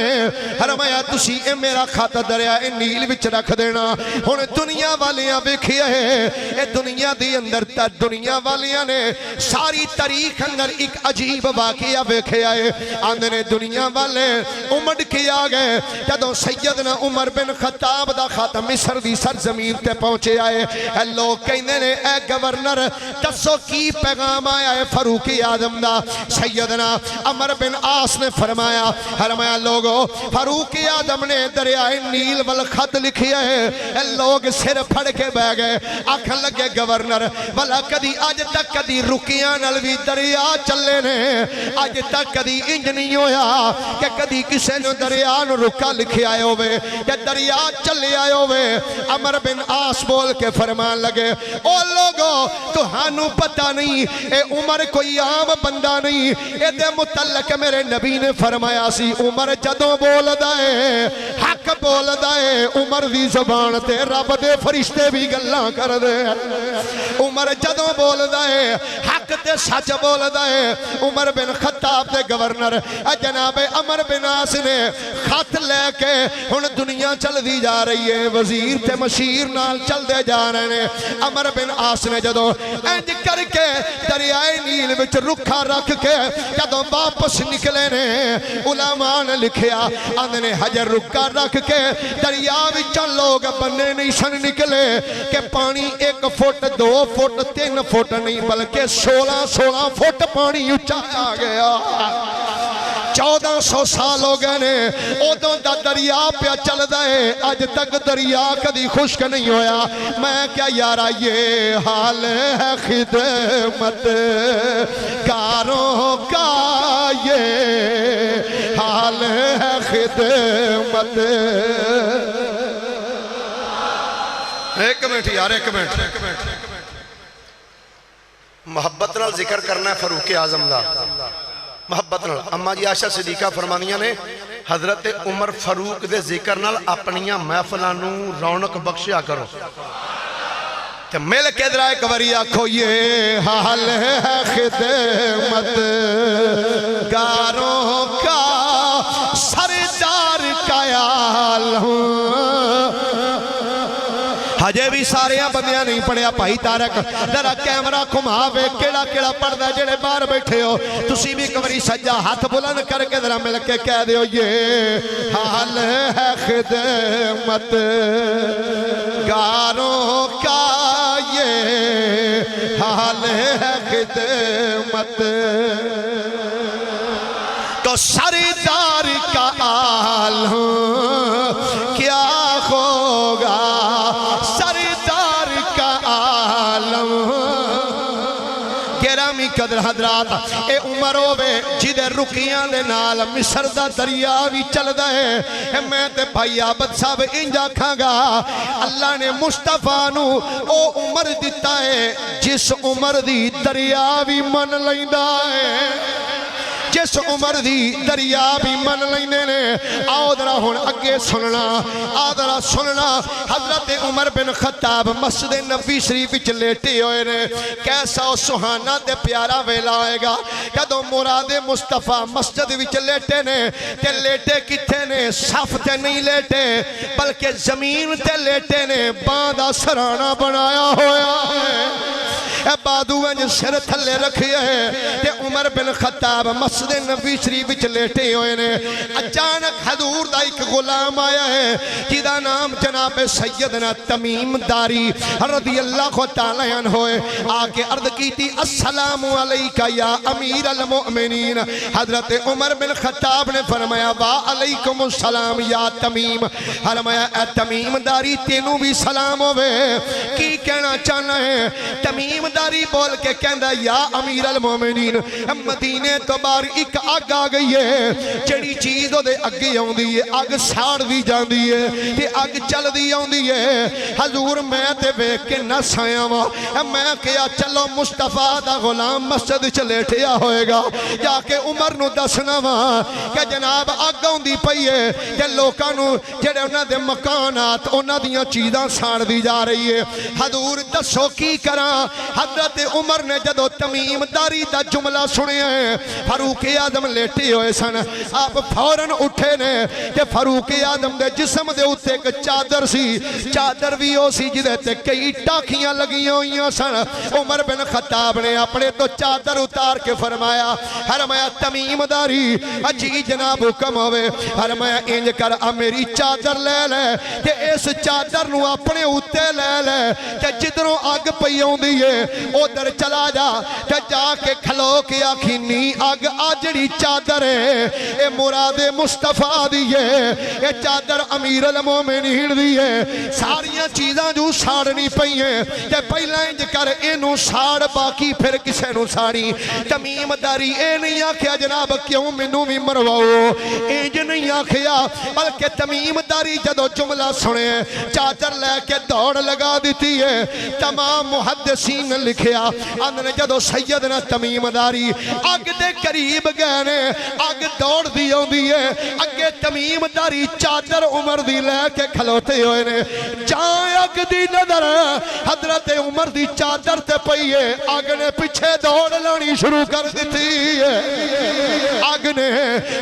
فرمایا تسی اے میرا خط دریائے نیل وچ رکھ دینا ہن دنیا والیاں ویکھیا ہے اے دنیا دی اندر تا دنیا والیاں نے ساری تاریخ اندر ایک عجیب واقعہ ویکھیا ہے آندے نے دنیا والے امڑ کے آ گئے جدوں سیدنا عمر بن خطاب دا خط مصر دی سرزمین تے پہنچے آئے اے لوگ کہندے نے اے گورنر دسو کی پیغام آیا ہے فاروق اعظم دا سیدنا عمر بن عاص نے فرمایا لوگو فاروق اعظم نے دریائے نیل والخط لکھیا ہے اے لوگ سر پھڑ کے بہ گئے آکھن لگے گورنر والا کدی آج تک کدی رکیاں نلوی دریا چلے نے آج تک کدی انج نہیں ہویا کہ کدی کسے نے دریا نو رکا لکھے آئے ہوئے کہ دریا چلے آئے ہوئے عمر بن عاص بول کے فرمان لگے او لوگو تو ہانو پتہ نہیں اے عمر کوئی عام بندہ نہیں اے دے متعلق میرے نبی نے فرمایا سی عمر جدوں بول دائے حق بول دائے عمر دی زبان تے رب دے فرشتے بھی گلاں کر دے عمر جدوں بول دائے حق تے سچ بول دائے عمر بن خطاب دے گورنر جناب عمر بن عاص نے خط لے کے ہن دنیا چل دی جا رہی ہے وزیر تے مشیر نال چل دے جا رہے ہیں عمر بن عاص نے جدوں انج کر کے دریائے نیل وچ رکھا رکھ کے جدوں واپس نکلے نے علماء نے لکھیا آندے نے حجر رکھا رکھ کے دریا وچوں لوگ بننے نہیں سن نکلے کہ پانی 1 فٹ 2 فٹ 3 فٹ نہیں بلکہ 16 فٹ پانی اونچا آ گیا 1400 سال ہو گئے نے ادوں دا دریا پیا چل دے اج تک دریا کدی خشک نہیں ہویا میں کیا یارا یہ حال ہے خدمت کاروں کا یہ حال ہے خدمت ایک منٹ یار ایک منٹ محبت نال ذکر کرنا ہے فاروق اعظم دا محبت نال اما جی عائشہ صدیقہ فرمانیاں نے حضرت عمر فاروق دے ذکر نال اپنیاں محفلاں نو رونق بخشیا کرو تے مل کے ذرا ایک باری آکھو یہ حال ہے خدمت گاروں کا سردار کا عالم ہجے بھی سارے بندیاں نہیں پڑھیا بھائی تارک ذرا کیمرہ گھماوے کیڑا کیڑا پڑھدا جڑے باہر بیٹھے ہو تسی بھی کبھی سجا ہاتھ بلند کر کے ذرا مل کے کہہ دیو یہ حال ہے خدمت گاروں کا یہ حال ہے خدمت تو سردار کا عالم کیا ہوگا سردار کا عالم گرا گرامی قدر حضرات اے عمر ہووے جدے رکیاں دے نال مصر دا دریا بھی چل دے میں تے بھائی عابد صاحب انجا کھاں گا اللہ نے مصطفیٰ نو او عمر دیتا ہے جس عمر دی دریا بھی من لیندا ہے جس عمر دی دریا بھی من لینے نے آؤ ذرا ہن اگے سننا آؤ ذرا سننا حضرت عمر بن خطاب مسجد نبی شریف وچ لیٹے ہوئے نے کیسا سہانا تے پیارا ویلا آئے گا جدوں مراد مصطفیٰ مسجد وچ لیٹے نے تے لیٹے کتھے نے صف تے نہیں لیٹے بلکہ زمین تے لیٹے نے باندھا سرانہ بنایا ہویا ہے اے بادویں جو سر تھلے رکھے ہیں تے عمر بن خطاب مسجد نبی شریف وچ لیٹے ہوئے نے اچانک حضور دا ایک غلام آیا ہے جیدہ نام جناب سیدنا تمیم داری رضی اللہ تعالیٰ عنہ ہوئے آکے عرض کی تھی السلام علیکہ یا امیر المؤمنین حضرت عمر بن خطاب نے فرمایا وا علیکم السلام یا تمیم فرمایا اے تمیم داری تینوں بھی سلام ہوئے کی کہنا چاہنا ہے تمیم داری بول کے کہندہ یا امیر المومنین مدینے تو بار ایک آگ آ گئی ہے جڑی چیز ہو دے اگے آن دی ہے آگ ساڑ دی جان دی ہے تے آگ چل دی آن دی ہے حضور میں تے بیک کے نہ سایا ہوا میں کیا چلو مصطفیٰ دا غلام مسجد چلیٹیا ہوئے گا جا کے عمر نو دسنا وا کہ جناب آگ آن دی پئی ہے کہ لوکاں نو جڑے انہاں دے مکانات انہاں دیاں چیزاں ساڑ دی جا رہی ہے حضور دسو کی کراں حضرت عمر نے جدو تمیم داری دا جملہ سنے ہیں فاروق اعظم لیٹے ہوئے سن آپ فوراً اٹھے نے کہ فاروق اعظم دے جسم دے اتے ایک چادر سی چادر بھی ہو سی جدے تے کئی ٹاکیاں لگی ہوئیاں سن عمر بن خطاب نے اپنے تو چادر اتار کے فرمایا تمیم داری اجی جناب حکم ہوئے انج کر میری چادر لے لے کہ اس چادر نو اپنے اتے لے لے کہ جدنوں آگ پئی ہوندی ہے ادھر چلا جا تے جا کے کھلو کے آکھینی آگ آجڑی چادر ہے اے مراد مصطفیٰ دی ہے اے چادر امیر المومنین دی ہے ساریاں چیزاں جو ساڑنی پئی ہیں تے پہلا انج کر اینو ساڑ باقی پھر کسے نو ساڑی تمیم داری اے نہیں آکھیا جناب کیوں منو بھی مرواؤ انج نہیں آکھیا بلکہ تمیم داری جدو جملہ سنے چادر لے کے دوڑ لگا دیتی ہے تمام محدثین لکھیا اندر جدو سیدنا تمیم داری آگ دے قریب گئے نے آگ دوڑ دی ہوندی ہے اگے تمیم داری چادر عمر دی لے کے کھلوتے ہوئے نے جائیں آگ دی نظر حضرت عمر دی چادر تے پئی ہے آگ نے پیچھے دوڑ لانی شروع کر دیتی ہے آگ نے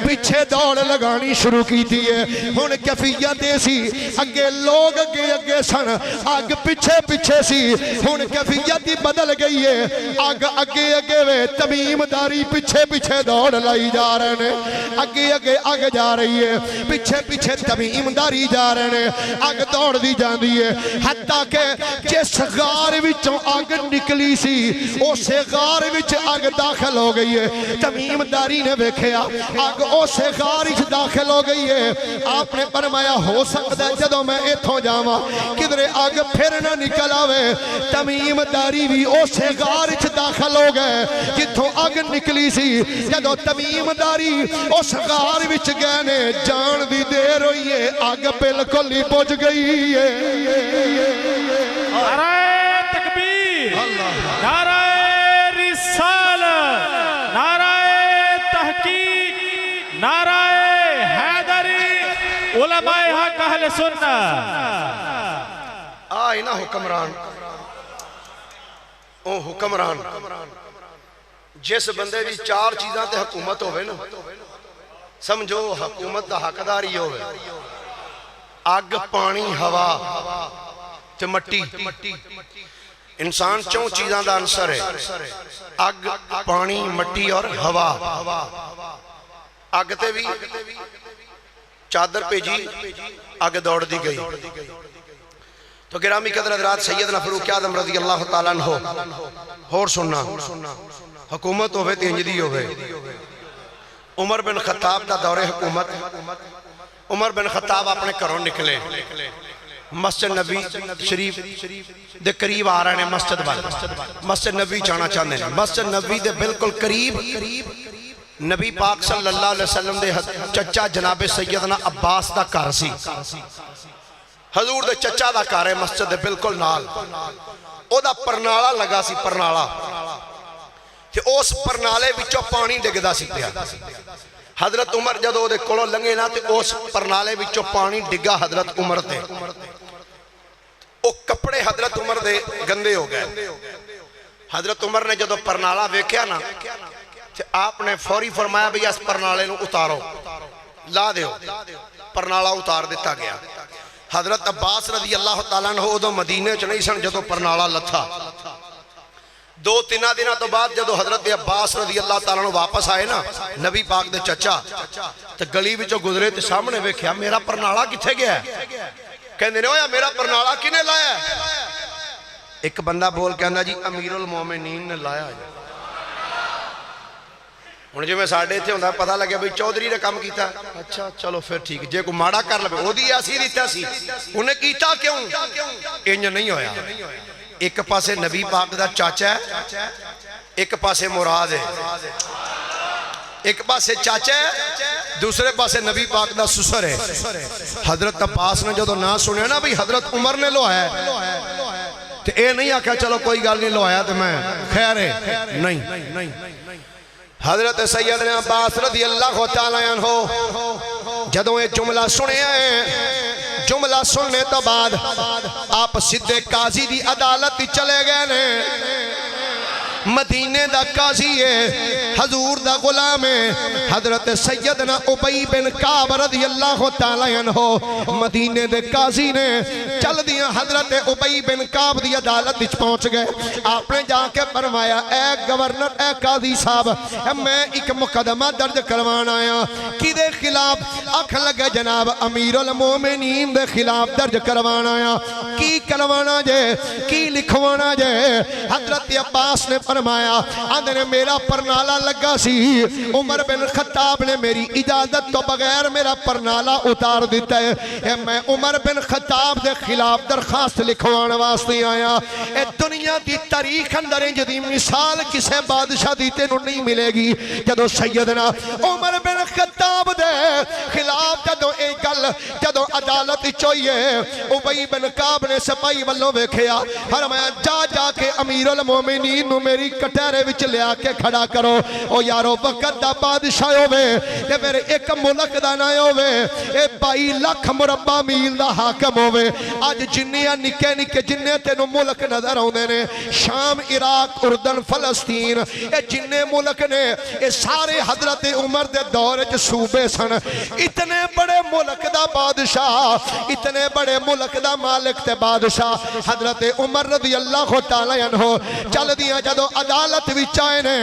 پیچھے دوڑ لگانی شروع کی دی ہے ہن کیفیت ایسی اگے لوگ اگے سن آگ پیچھے پیچھے سی ہن کیفیت ہی بدل گئی ہے آگ اگے وے تمیم داری پیچھے پیچھے دوڑ لائی جا رہے ہیں اگے آگ جا رہی ہے پیچھے پیچھے تمیم داری جا رہے ہیں آگ دوڑ دی جاندی ہے حتیٰ کہ جس غار وچوں آگ نکلی سی اسے غار وچ آگ داخل ہو گئی ہے تمیم داری نے ویکھیا آگ اسے غار وچ داخل ہو گئی ہے آپ نے فرمایا ہو سکتا ہے جدوں میں ایتھوں جاواں کدھر آگ پھر نہ نکل آوے تمیم داری بھی اسے غار وچ داخل ہو گئے جتھوں آگ نکلی سی جدوں تمیم داری اس غار وچ گئے نے جان دی دیر ہوئی ہے آگ بالکل ہی بجھ گئی ہے نعرہ تکبیر نعرہ رسالت نعرہ تحقیق نعرہ حیدری علماء حق اہل سنت آئی نا حکمران او حکمران جس بندے بھی چار چیزاں تے حکومت ہوئے نا سمجھو حکومت دا حقداری ہوئے آگ پانی ہوا تے مٹی انسان چون چیزاں دا انصر ہے آگ پانی مٹی اور ہوا آگ تے بھی چادر پہ جی آگ دوڑ دی گئی تو گرامی قدر حضرات سیدنا فاروق اعظم رضی اللہ تعالیٰ عنہ اور سننا حکومت ہوئے تینجدی ہوئے عمر بن خطاب دا دور حکومت عمر بن خطاب اپنے گھروں نکلے مسجد نبی شریف دے قریب آ رہے ہیں مسجد والے مسجد نبی جانا چاہتے ہیں مسجد نبی دے بالکل قریب نبی پاک صلی اللہ علیہ وسلم دے چچا جناب سیدنا عباس دا گھر سی حضور دے چچا دا گھر ہے مسجد دے بالکل نال او دا پرنالا لگا سی پرنالا کہ اس پرنالے وچوں پانی ڈگدا سی پیا حضرت عمر جدو دے کولوں لنگے نا تے اس پرنالے وچوں پانی ڈگا حضرت عمر دے او کپڑے حضرت عمر دے گندے ہو گئے حضرت عمر نے جدو پرنالا ویکھیا نا تے آپ نے فوری فرمایا بھی اس پرنالے نو اتارو لا دیو پرنالا اتار دیتا گیا حضرت عباس رضی اللہ تعالیٰ عنہ ادو مدینے چ نہیں سن جدو پرنالا لتھا 2-3 دنوں تو بعد جدو حضرت عباس رضی اللہ تعالیٰ عنہ واپس آئے نا نبی پاک دے چچا تے گلی وچوں گزرے تے سامنے ویکھیا میرا پرنالا کتھے گیا ہے کہندے نے اویا میرا پرنالا کنے لایا ہے ایک بندہ بول کے آندا جی امیر المومنین نے لایا ہے ہن جو میں ساڈے تے ہوندا پتہ لگیا بھئی چودھری نے کام کیتا اچھا چلو پھر ٹھیک جے کو ماڑا کر لے اودی اسی دیتا سی انہیں کیتا کیوں انج نہیں ہویا ایک پاسے نبی پاک دا چاچا ہے ایک پاسے مراد ہے ایک پاسے چاچا ہے دوسرے پاسے نبی پاک دا سسر ہے حضرت عباس نے جدو نہ سنیا نا بھئی حضرت عمر نے لوایا ہے تو اے نہیں آکھا چلو کوئی گل نہیں لوایا تو میں خیر ہے نہیں حضرت سیدنا عباس رضی اللہ تعالیٰ عنہ جدو یہ جملہ سنے ہیں جملہ سننے تو بعد آپ سدھے قاضی دی عدالت چلے گئے نے مدینے دا قاضی ہے حضور دا غلام ہے حضرت سیدنا ابی بن کعب رضی اللہ تعالیٰ عنہ مدینے دے قاضی نے چل دیا حضرت ابی بن کعب دی عدالت وچ پہنچ گئے آپ نے جا کے فرمایا اے گورنر اے قاضی صاحب میں ایک مقدمہ درج کروان آیا کی دے خلاف آنکھ لگے جناب امیر المومنین دے خلاف درج کروان آیا کی کروانا جے کی لکھوانا جے حضرت عباس نے فرمایا آندھے نے میرا پرنالا لگا سی عمر بن خطاب نے میری اجازت تو بغیر میرا پرنالا اتار دیتا ہے میں عمر بن خطاب دے خلاف درخواست لکھوان واسطے آیا اے دنیا دی تاریخ اندر جدی مثال کسے بادشاہ دیتے نو نہیں ملے گی جدو سیدنا عمر بن خطاب دے خلاف جدو اے گل جدو عدالت چوئیے ابی بن کعب نے سپائی والوں ویکھیا فرمایا جا کے امیر المومنین نو میری کٹیرے وچ لیا کے کھڑا کرو او یارو وقت دا بادشاہ ہوئے تے پھر ایک ملک دا نہ ہوئے اے 22 لاکھ مربع میل دا حاکم ہوئے آج جنیاں نکے نکے جننے تینو ملک نظر ہوندے نے شام عراق اردن فلسطین اے جننے ملک نے اے سارے حضرت عمر دے دور وچ صوبے سن اتنے بڑے ملک دا بادشاہ اتنے بڑے ملک دا مالک تے بادشاہ حضرت عمر رضی اللہ تعالی عنہ چل دیا جدو عدالت وچ آئے نے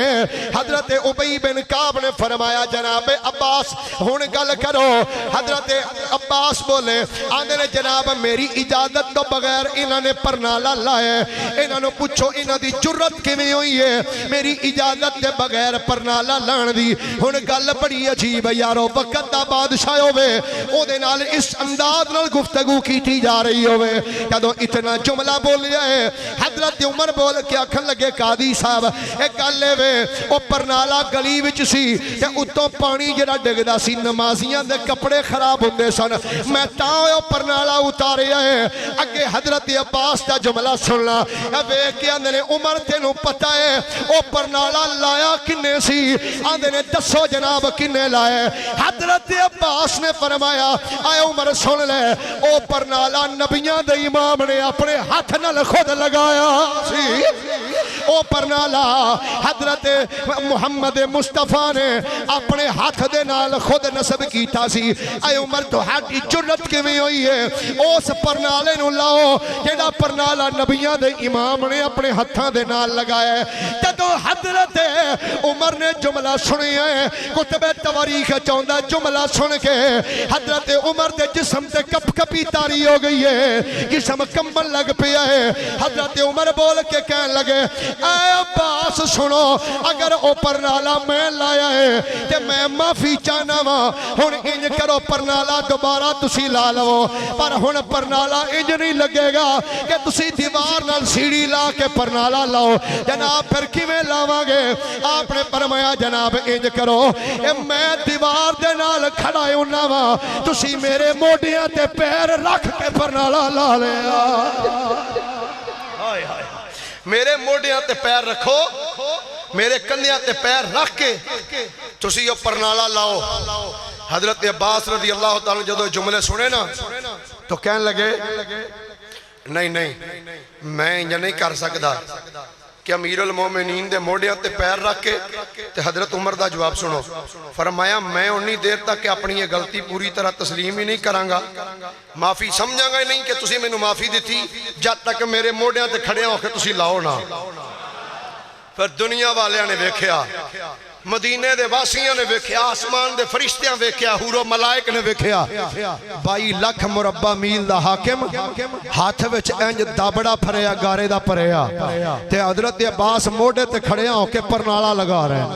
حضرت ابی بن کعب نے فرمایا جناب عباس ہن گل کرو حضرت عباس بولے آندے نے جناب میری اجازت تو بغیر انہوں نے پرنالا لائے انہوں نے پوچھو انہوں دی جرت کیویں ہوئی ہے میری اجازت دے بغیر پرنالا لان دی ہن گل بڑی عجیب ہے یارو وقت دا بادشاہ ہوئے او دے نال اس انداز نال گفتگو کیتی جا رہی ہوئے جدو اتنا جملہ بولیا ہے حضرت عمر بول کے آکھن لگے قاضی صاحب ایک گل وے او پرنالا گلی وچ سی تے اتوں پانی جڑا ڈگدا سی نمازیاں دے کپڑے خراب ہوندے سن میں تاں او پرنالا اتاریا ہے اگے حضرت عباس دا جملہ سننا اے ویکھ کے آندے نے عمر تینوں پتہ ہے او پرنالا لایا کنے سی آندے نے دسو جناب کنے لائے حضرت عباس نے فرمایا اے عمر سن لے او پرنالا نبیاں دے امام نے اپنے ہاتھ نال خود لگایا سی او پرنالا حضرت محمد مصطفیٰ نے اپنے ہاتھ دے نال خود نصب کیتا سی اے عمر تو ہاتھی جرت کیویں ہوئی ہے اس پرنالے نو لاؤ جیڑا پرنالا نبیاں دے امام نے اپنے ہتھاں دے نال لگایا ہے جدو حضرت عمر نے جملہ سنی ہے کتب تواریخ چاہتا جملہ سن کے حضرت عمر دے جسم تے کپ کپی تاری ہو گئی ہے جسم کمبل لگ پیا ہے حضرت عمر بول کے کہن لگے اے عباس سنو اگر او پرنالا میں لایا ہے تے میں معافی چاہنا وا ہن انج کرو پرنالا دوبارہ تسی لا لو پر ہن پرنالا انج نہیں لگے گا کہ تسی دیوار نال سیڑھی لا کے پرنالا لاؤ جناب پھر کیویں لاواں گے آپ نے فرمایا جناب انج کرو اے میں دیوار دے نال کھڑا ہونا وا تسی میرے موڈیاں تے پیر رکھ کے پرنالا لا لیا میرے موڈیاں تے پیر رکھو میرے کندیاں تے پیر رکھ کے تسی یہ پرنالا لاؤ حضرت عباس رضی اللہ تعالیٰ جدو جملے سنے نا تو کہنے لگے نہیں میں یہ نہیں کر سکتا کہ امیر المومنین دے موڈیاں تے پیر رکھ کے تے حضرت عمر دا جواب سنو فرمایا میں انہی دیر تک کہ اپنی یہ غلطی پوری طرح تسلیم ہی نہیں کرانگا معافی سمجھاں گا ہی نہیں کہ تسی میں نے معافی دیتی جب تک میرے موڈیاں تے کھڑے ہو کے تسی لاؤ نا پھر دنیا والے نے ویکھیا مدینے دے واسیاں نے ویکھیا آسمان دے فرشتیاں ویکھیا حور و ملائک نے ویکھیا 22 لاکھ مربع میل دا حاکم ہاتھ وچ انج دابڑا پھریا گارے دا پریا تے حضرت عباس موڈے تے کھڑیاں ہو کے پرنالا لگا رہے ہیں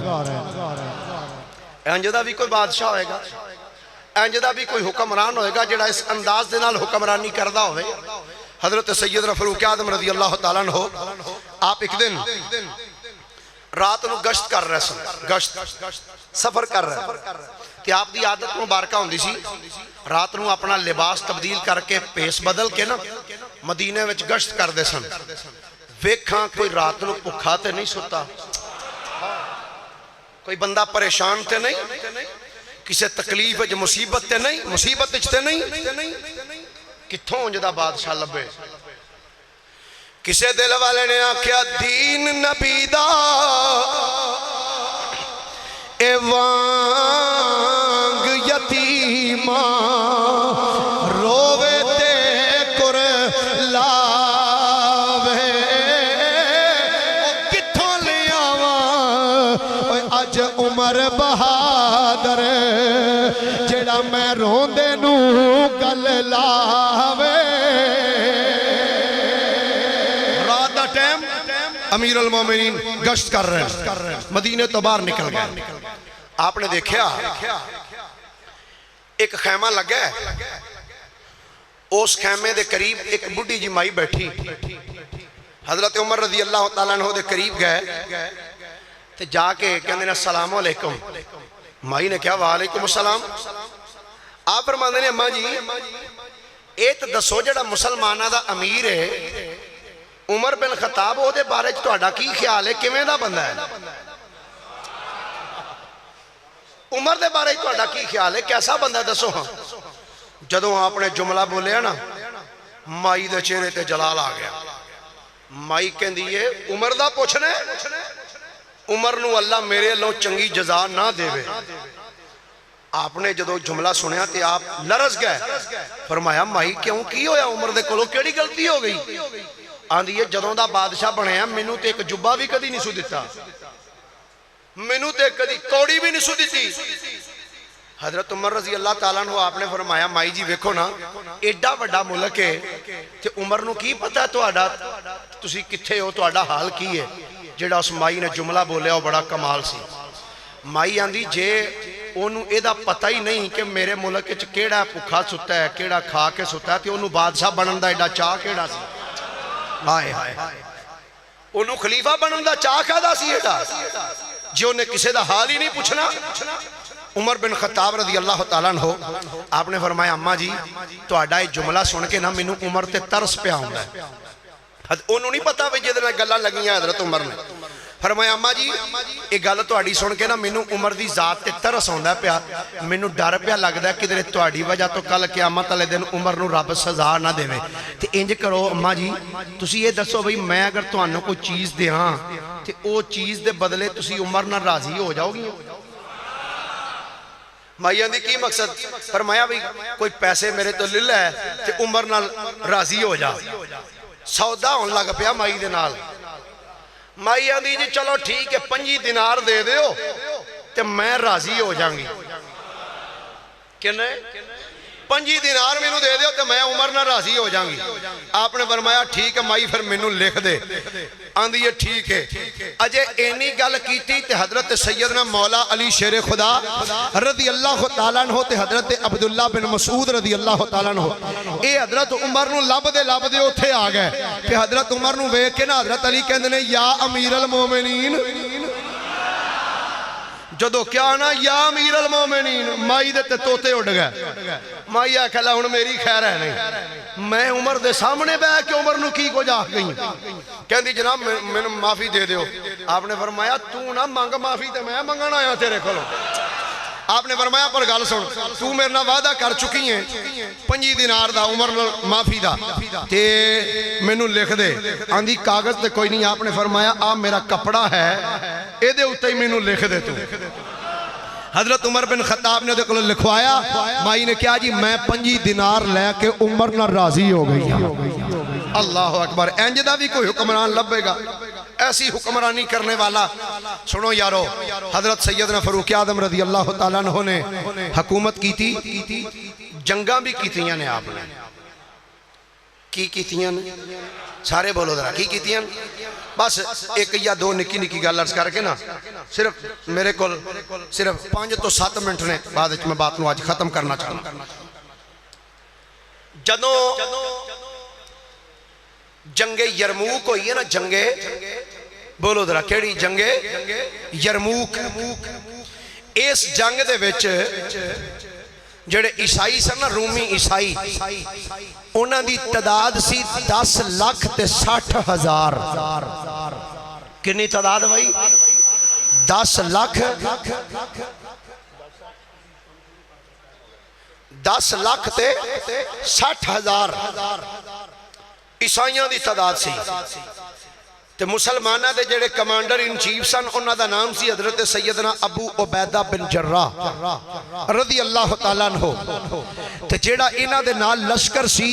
انج دا بھی کوئی بادشاہ ہوئے گا انج دا بھی کوئی حکمران ہوئے گا جڑا اس انداز دے نال حکمرانی کردہ ہوئے حضرت سیدنا فاروق اعظم رضی اللہ تعالیٰ عنہ آپ ایک دن رات نو گشت کر رہے سن گشت سفر کر رہے کہ آپ دی عادت مبارکہ ہوندی سی رات نو اپنا لباس تبدیل کر کے پیس بدل کے نا مدینے وچ گشت کر دے سن ویکھاں کوئی رات نو بھکھا تے نہیں سوتا کوئی بندہ پریشان تے نہیں کسے تکلیف وچ مصیبت تے نہیں مصیبت وچ تے نہیں کتھوں انج دا بادشاہ لبے کسے دل والے نے آکھیا دین نبی دا اے وانگ یتیمہ روے تے کر لاوے کتھوں لے آواں اج عمر بہادر جڑا میں روندے نو گل لاوے امیر المومنین گشت کر رہے ہیں مدینے تو باہر نکل گئے آپ نے دیکھیا ایک خیمہ لگا ہے اس خیمے دے قریب ایک بڑی جی مائی بیٹھی حضرت عمر رضی اللہ تعالیٰ عنہ دے قریب گئے تے جا کے کہنے السلام علیکم مائی نے کہا وعلیکم السلام آپ فرماندے نے اماں جی ایت دسو جڑا مسلمانہ دا امیر ہے عمر بن خطاب ہو دے بارے چھتوڑا کی خیال ہے کیویں دا بندہ ہے عمر دے بارے چھتوڑا کی خیال ہے کیسا بندہ ہے دسو ہاں جدوں آپ نے جملہ بولے نا مائی دے چہرے تے جلال آ گیا مائی کہن دیئے عمر دا پوچھنے عمر نو اللہ میرے لو چنگی جزا نہ دے وے آپ نے جدو جملہ سنیا تے آپ لرز گئے فرمایا مائی کیوں کی ہویا عمر دے کولو کیڑی غلطی ہو گئی آندھی ہے جدوں دا بادشاہ بنے ہیں مینوں تے ایک جبہ بھی کدی نہیں سو دیتا مینوں تے کدی کوڑی بھی نہیں سو دیتی حضرت عمر رضی اللہ تعالیٰ عنہ آپ نے فرمایا مائی جی ویکھو نا ایڈا وڈا ملک ہے تے عمر نو کی پتا تواڈا تسی کتھے ہو تواڈا حال کی ہے جڑا اس مائی نے جملہ بولیا وہ بڑا کمال سی مائی آندھی جے انہوں ایدہ پتہ ہی نہیں کہ میرے ملک وچ کیڑا بھکھا ستا ہے کیڑا کھا کے ستا ہے تے انہوں بادشاہ بنن دا ایڈا چاہ کیڑا سی ہائے ہائے انہوں خلیفہ بنن دا چاہ کھادا سی ایڈا جے انہیں کسے دا حال ہی نہیں پوچھنا عمر بن خطاب رضی اللہ تعالیٰ عنہ آپ نے فرمایا اماں جی تو اڈائی جملہ سن کے نا مینوں عمر تے ترس پہ آؤں ہے انہوں نہیں پتا وجہ دے گلہ لگی ہیں حضرت عمر نے فرمایا اماں جی ایک گل تواڈی سن کے نا مینوں عمر دی ذات تے ترس آوندا پیا مینوں ڈر پیا لگدا ہے کدھر تواڈی وجہ تو کل قیامت والے دن عمر نو رب سزا نہ دے تے انج کرو اماں جی تسی یہ دسو بھئی میں اگر تانوں کوئی چیز دیاں تے او چیز دے بدلے تسی عمر نال راضی ہو جاؤ گی مائیاں دی کی مقصد فرمایا بھی کوئی پیسے میرے تو لے ہے تے عمر نال راضی ہو جا سودا ہون لگ پیا مائی دے نال مائی آندی جی چلو ٹھیک ہے 5 دینار دے دیو تے میں راضی ہو جاؤں گی کہنے 5 دینار میں دے دیو تے میں عمر نہ راضی ہو جاؤں گی آپ نے فرمایا ٹھیک ہے مائی پھر میں لکھ دے آندھی یہ ٹھیک ہے اجے اینی گل کیتی تے حضرت سیدنا مولا علی شیر خدا رضی اللہ تعالیٰ عنہ تے حضرت عبداللہ بن مسعود رضی اللہ تعالیٰ عنہ اے حضرت عمر نو لب دے اتھے آ گئے کہ حضرت عمر نو ویکھ کے نا حضرت علی کہندے نے یا امیر المومنین جدو کیا نا یا امیر المومنین مائی دے توتے اڑ گئے مائی آکھلا ہن میری خیر ہے نہیں میں عمر دے سامنے بے کہ عمر نو کی کو جا گئی کہندی جناب میں معافی دے دیو آپ نے فرمایا تو نہ مانگ معافی تے میں منگنا آیا تیرے کھلو آپ نے فرمایا پر گل سن تو میرے نہ وعدہ کر چکی ہیں 5 دینار دا عمر معافی دا تے مینوں لکھ دے آندھی کاغذ تے کوئی نہیں آپ نے فرمایا آپ میرا کپڑا ہے اے دے اتے ہی مینوں لکھ دے تو حضرت عمر بن خطاب نے کو لکھوایا مائی نے کیا جی میں 5 دینار لے کے عمر نہ راضی ہو گئی اللہ اکبر انجدہ بھی کوئی حکمران لبے گا ایسی حکمرانی کرنے والا سنو یارو حضرت سیدنا فاروق اعظم رضی اللہ تعالیٰ عنہ نے حکومت کی تھی جنگاں بھی کیتیاں نے آپ نے کی کیتیاں نے سارے بولو ذرا کی کیتیاں بس ایک یا 2 نکی گل عرض کر کے نا صرف میرے کول صرف 5 تو 7 منٹ نے بعد میں بات نو آج ختم کرنا چاہتا جدوں جنگ یرموک ہوئی ہے نا جنگ بولو ذرا کیڑی جنگ یرموک اس جنگ دے وچ جڑے عیسائی سن نا رومی عیسائی انہاں دی تعداد سی 10 لاکھ تے 60,000 کنی تعداد بھائی 10 لاکھ 10 لاکھ تے 60,000 عیسائیاں دی تعداد سی تے مسلمانہ دے جڑے کمانڈر ان چیف سن انہاں دا نام سی حضرت سیدنا ابو عبیدہ بن جراح رضی اللہ تعالیٰ عنہ تے جڑا انہاں دے نال لشکر سی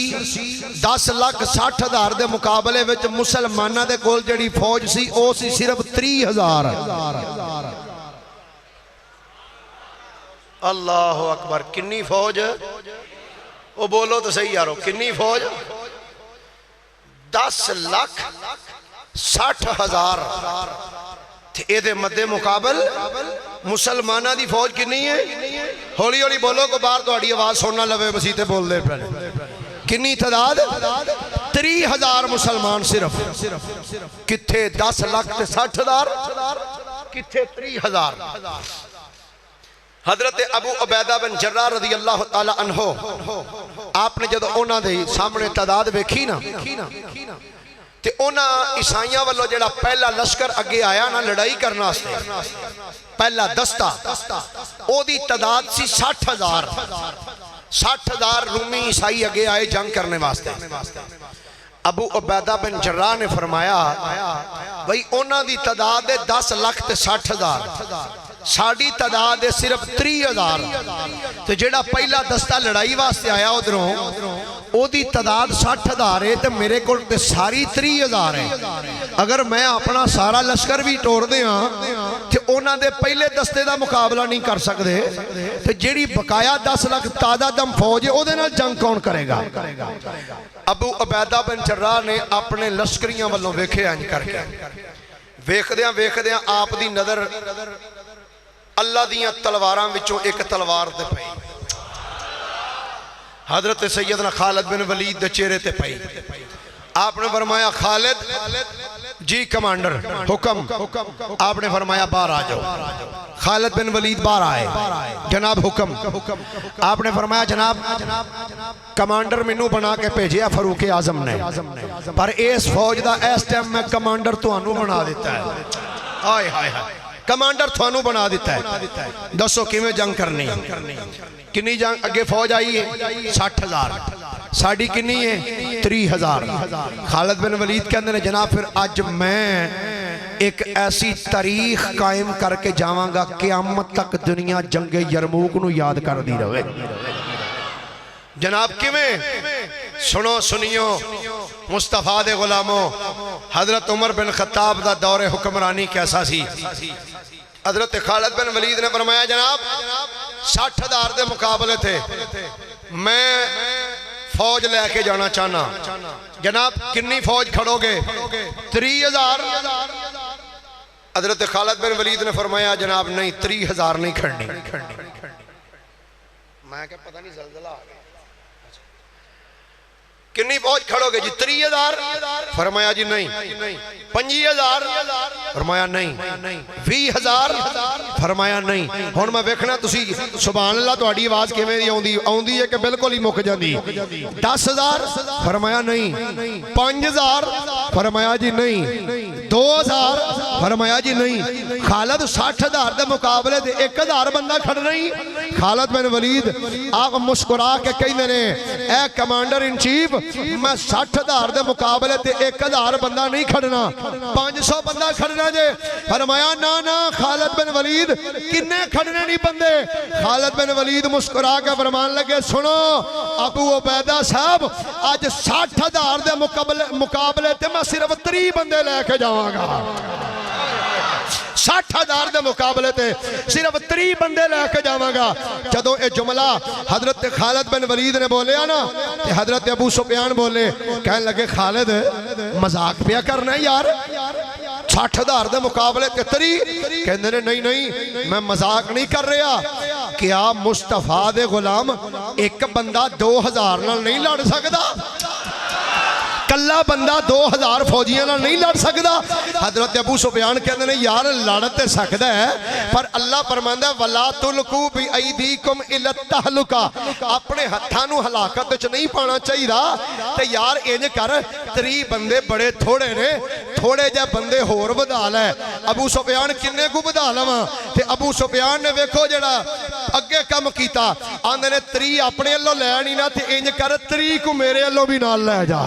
10 لاکھ 60,000 دے مقابلے وچ مسلمانہ دے کول جڑی فوج سی او سی صرف 30,000 اللہ اکبر کنی فوج او بولو تو صحیح یارو کنی فوج 10 لاکھ 60,000 تے اے دے مدے مقابل مسلمانہ دی فوج کنی ہے ہولی ہولی بولو کو بار تو اڑی آواز سننا لوے بسیتے بول دے پہلے کنی تعداد 30,000 مسلمان صرف کتھے 10 لاکھ تے 60,000 کتھے 30,000 حضرت ابو عبیدہ بن جراح رضی اللہ تعالی عنہ آپ نے جب اونا دے سامنے تعداد ویکھی نا تے اونا عیسائیاں والو جڑا پہلا لشکر اگے آیا نا لڑائی کرنا ستے پہلا دستہ او دی تعداد سی 60,000 60,000 رومی عیسائی اگے آئے جنگ کرنے واسطے ابو عبیدہ بن جراح نے فرمایا بھئی اونا دی تعداد 10 لاکھ تے 60,000 ساڑی تعداد صرف 30,000 تو جڑا پہلا دستہ لڑائی واسطے آیا ادھروں او دی تعداد 60,000 ہے تو میرے کو ساری 30,000 ہے اگر میں اپنا سارا لشکر بھی ٹوڑ دے تو اونا دے پہلے دستے دا مقابلہ نہیں کر سکتے تو جڑی بقایا 10 لاکھ تازہ دم فوج ہے او دے نال جنگ کون کرے گا ابو عبیدہ بن جراح نے اپنے لشکریاں والوں ویکھے آنج کر کے ویکھ دیاں آپ دی نظر اللہ دیاں تلواراں وچوں ایک تلوار دے پئی حضرت سیدنا خالد بن ولید دے چہرے تے پئی آپ نے فرمایا خالد جی کمانڈر حکم آپ نے فرمایا باہر آ جاؤ خالد بن ولید باہر آئے جناب حکم آپ نے فرمایا جناب کمانڈر منو بنا کے بھیجیا فاروق اعظم نے پر اس فوج دا اس ٹائم میں کمانڈر تانوں بنا دیتا ہے ہائے ہائے ہائے کمانڈر تھانوں بنا دیتا ہے دسو کیویں جنگ کرنی کنی جنگ اگے فوج آئی ہے 60,000 ساڑی کنی ہے 30,000 خالد بن ولید کہندے نے جناب پھر آج میں ایک ایسی تاریخ قائم کر کے جاواں گا قیامت تک دنیا جنگ یرموک نو یاد کر دی رہے جناب کیویں سنو سنیو مصطفیٰ دے غلاموں حضرت عمر بن خطاب دا دور حکمرانی کیسا سی؟ حضرت خالد بن ولید نے فرمایا جناب 60,000 دے مقابلے تھے، میں فوج لے کے جانا چاہنا، جناب کنی فوج کھڑو گے؟ 30,000۔ حضرت خالد بن ولید نے فرمایا جناب نہیں 30,000 نہیں کھڑنی۔ میں کہا پتہ نہیں زلزلہ آ گیا، کنی فوج کھڑو گے جی؟ 30,000۔ فرمایا جی نہیں۔ 25,000۔ فرمایا نہیں۔ 20,000۔ فرمایا نہیں۔ ہن میں ویکھنا تسی سبحان اللہ تہاڈی آواز کیویں دی آوندی ہے کہ بالکل ہی مک جاندی۔ 10,000۔ فرمایا نہیں۔ 5,000۔ فرمایا جی نہیں۔ 2,000۔ فرمایا جی نہیں۔ خالد 60,000 دے مقابلے دے 1,000 بندہ کھڑ نہیں۔ خالد بن ولید آپ مسکرا کے کہندے نے اے کمانڈر ان چیف میں 60,000 دے مقابلے تے 1,000 بندہ نہیں کھڑنا، 500 بندہ کھڑنا جے۔ فرمایا نا خالد بن ولید کنے کھڑنے نہیں بندے؟ خالد بن ولید مسکرا کے فرمان لگے سنو ابو عبیدہ صاحب آج 60,000 دے مقابلے تے میں صرف 3 بندے لے کے جاواں گا۔ 60,000 دے مقابلے تے صرف 3 بندے لے کے جاواں گا۔ جدوں اے جملہ حضرت خالد بن ولید نے بولے نا تے حضرت ابو سفیان بولے، کہنے لگے خالد مذاق پیا کرنا ہے یار، 60,000 دے مقابلے تے 3؟ کہندے نے نہیں میں مذاق نہیں کر رہا، کیا مصطفیٰ دے غلام ایک بندہ 2,000 نال نہیں لڑ سکدا؟ کلا بندہ 2,000 فوجیاں نال نہیں لڑ سکدا؟ حضرت ابو سفیان کہندے نے یار لڑ تے سکدا ہے پر اللہ فرماندا ہے ولا تلقوا بایدیکم الی التہلکہ، اپنے ہتھاں نوں ہلاکت وچ نہیں پانا چاہیدا۔ تے یار انج کر 3 بندے بڑے تھوڑے نے، تھوڑے جے بندے ہور ودا لے۔ ابو سفیان کنے کو ودا لواں؟ تے ابو سفیان نے ویکھو جڑا اگے کم کیتا، آندے نے 3 اپنے والوں لے نہیں نا تے انج کر 3 کو میرے والوں بھی نال لے جا،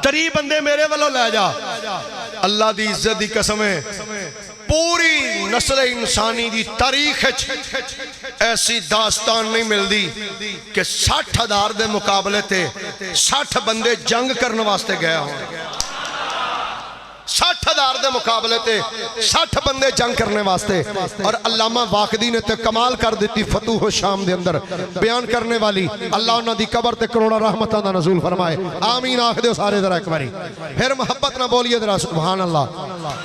3 بندے میرے والوں لے جا۔ اللہ دی عزت دی قسم ہے پوری نسل انسانی دی تاریخ ایسی داستان نہیں ملدی کہ 60,000 دے مقابلے تے 60 بندے جنگ کرنے واسطے گئے ہوں۔ 60,000 دے مقابلے تے 60 بندے جنگ کرنے واسطے۔ اور علامہ واقدی نے تے کمال کر دیتی فتوح شام دے اندر بیان کرنے والی، اللہ انہاں دی قبر تے کروڑا رحمتاں دا نزول فرمائے، آمین آکھ دیو سارے ذرا ایک باری۔ پھر محبت نہ بولیے ذرا سبحان اللہ،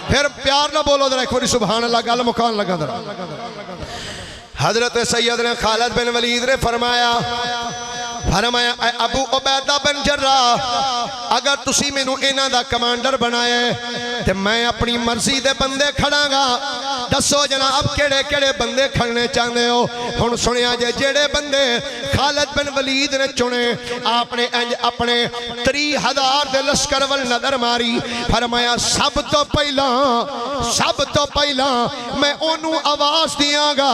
پھر پیار نہ بولو ذرا ایک باری سبحان اللہ، گل مکان لگا ذرا۔ حضرت سیدنا خالد بن ولید نے فرمایا اے ابو عبیدہ بن جراح اگر تسی میں نو اینا دا کمانڈر بنائے تے میں اپنی مرضی دے بندے کھڑاں گا، دسو جناب کیڑے کیڑے بندے کھڑنے چاہنے ہو؟ ہن سنیا جے جیڑے بندے خالد بن ولید نے چنے آپ نے اپنے 30,000 دے لشکر ول نظر ماری، فرمایا سب تو پہلا میں انہوں آواز دیاں گا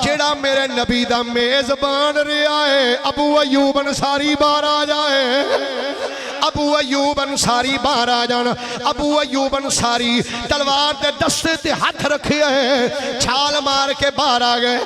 جیڑا میرے نبی دا میزبان رہا ہے، ابو ایوب انصاری باہر آ جائے، ابو ایوب انصاری باہر آ جانا۔ ابو ایوب انصاری تلوار دے دستے تے ہاتھ رکھے ہیں، چھال مار کے باہر آ گئے۔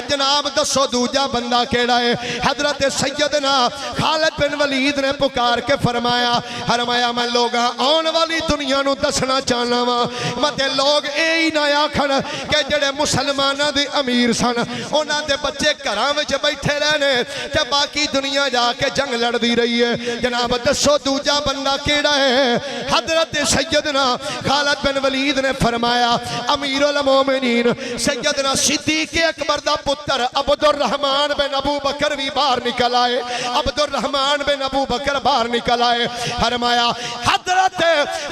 جناب دسو دوجا بندہ کیڑا ہے؟ حضرت سیدنا خالد بن ولید نے پکار کے فرمایا میں لوگاں آن والی دنیا نو دسنا چاہنا وا، متے لوگ اے نہ آکھن کہ جڑے مسلماناں دے امیر سن انہاں دے بچے گھراں وچ بیٹھے رہنے تے باقی دنیا جا کے جنگ لڑدی رہی ہے۔ جناب دسو دوجا بندہ کیڑا ہے؟ حضرت سیدنا خالد بن ولید نے فرمایا امیر المومنین سیدنا صدیق اکبر دا پتر عبد الرحمن بن ابو بکر بھی باہر نکل آئے، عبد الرحمن بن ابو بکر باہر نکل آئے۔ فرمایا حضرت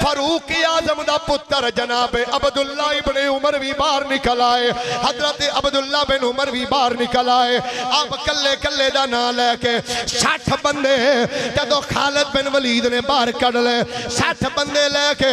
فاروق اعظم دا پتر جناب عبداللہ ابن عمر بھی باہر نکل آئے، حضرت عبداللہ بن عمر بھی باہر نکل آئے۔ اب کلے دا نہ لے کے 60 بندے جدو خالد بن ولید نے باہر کڑ لے، 60 بندے لے کے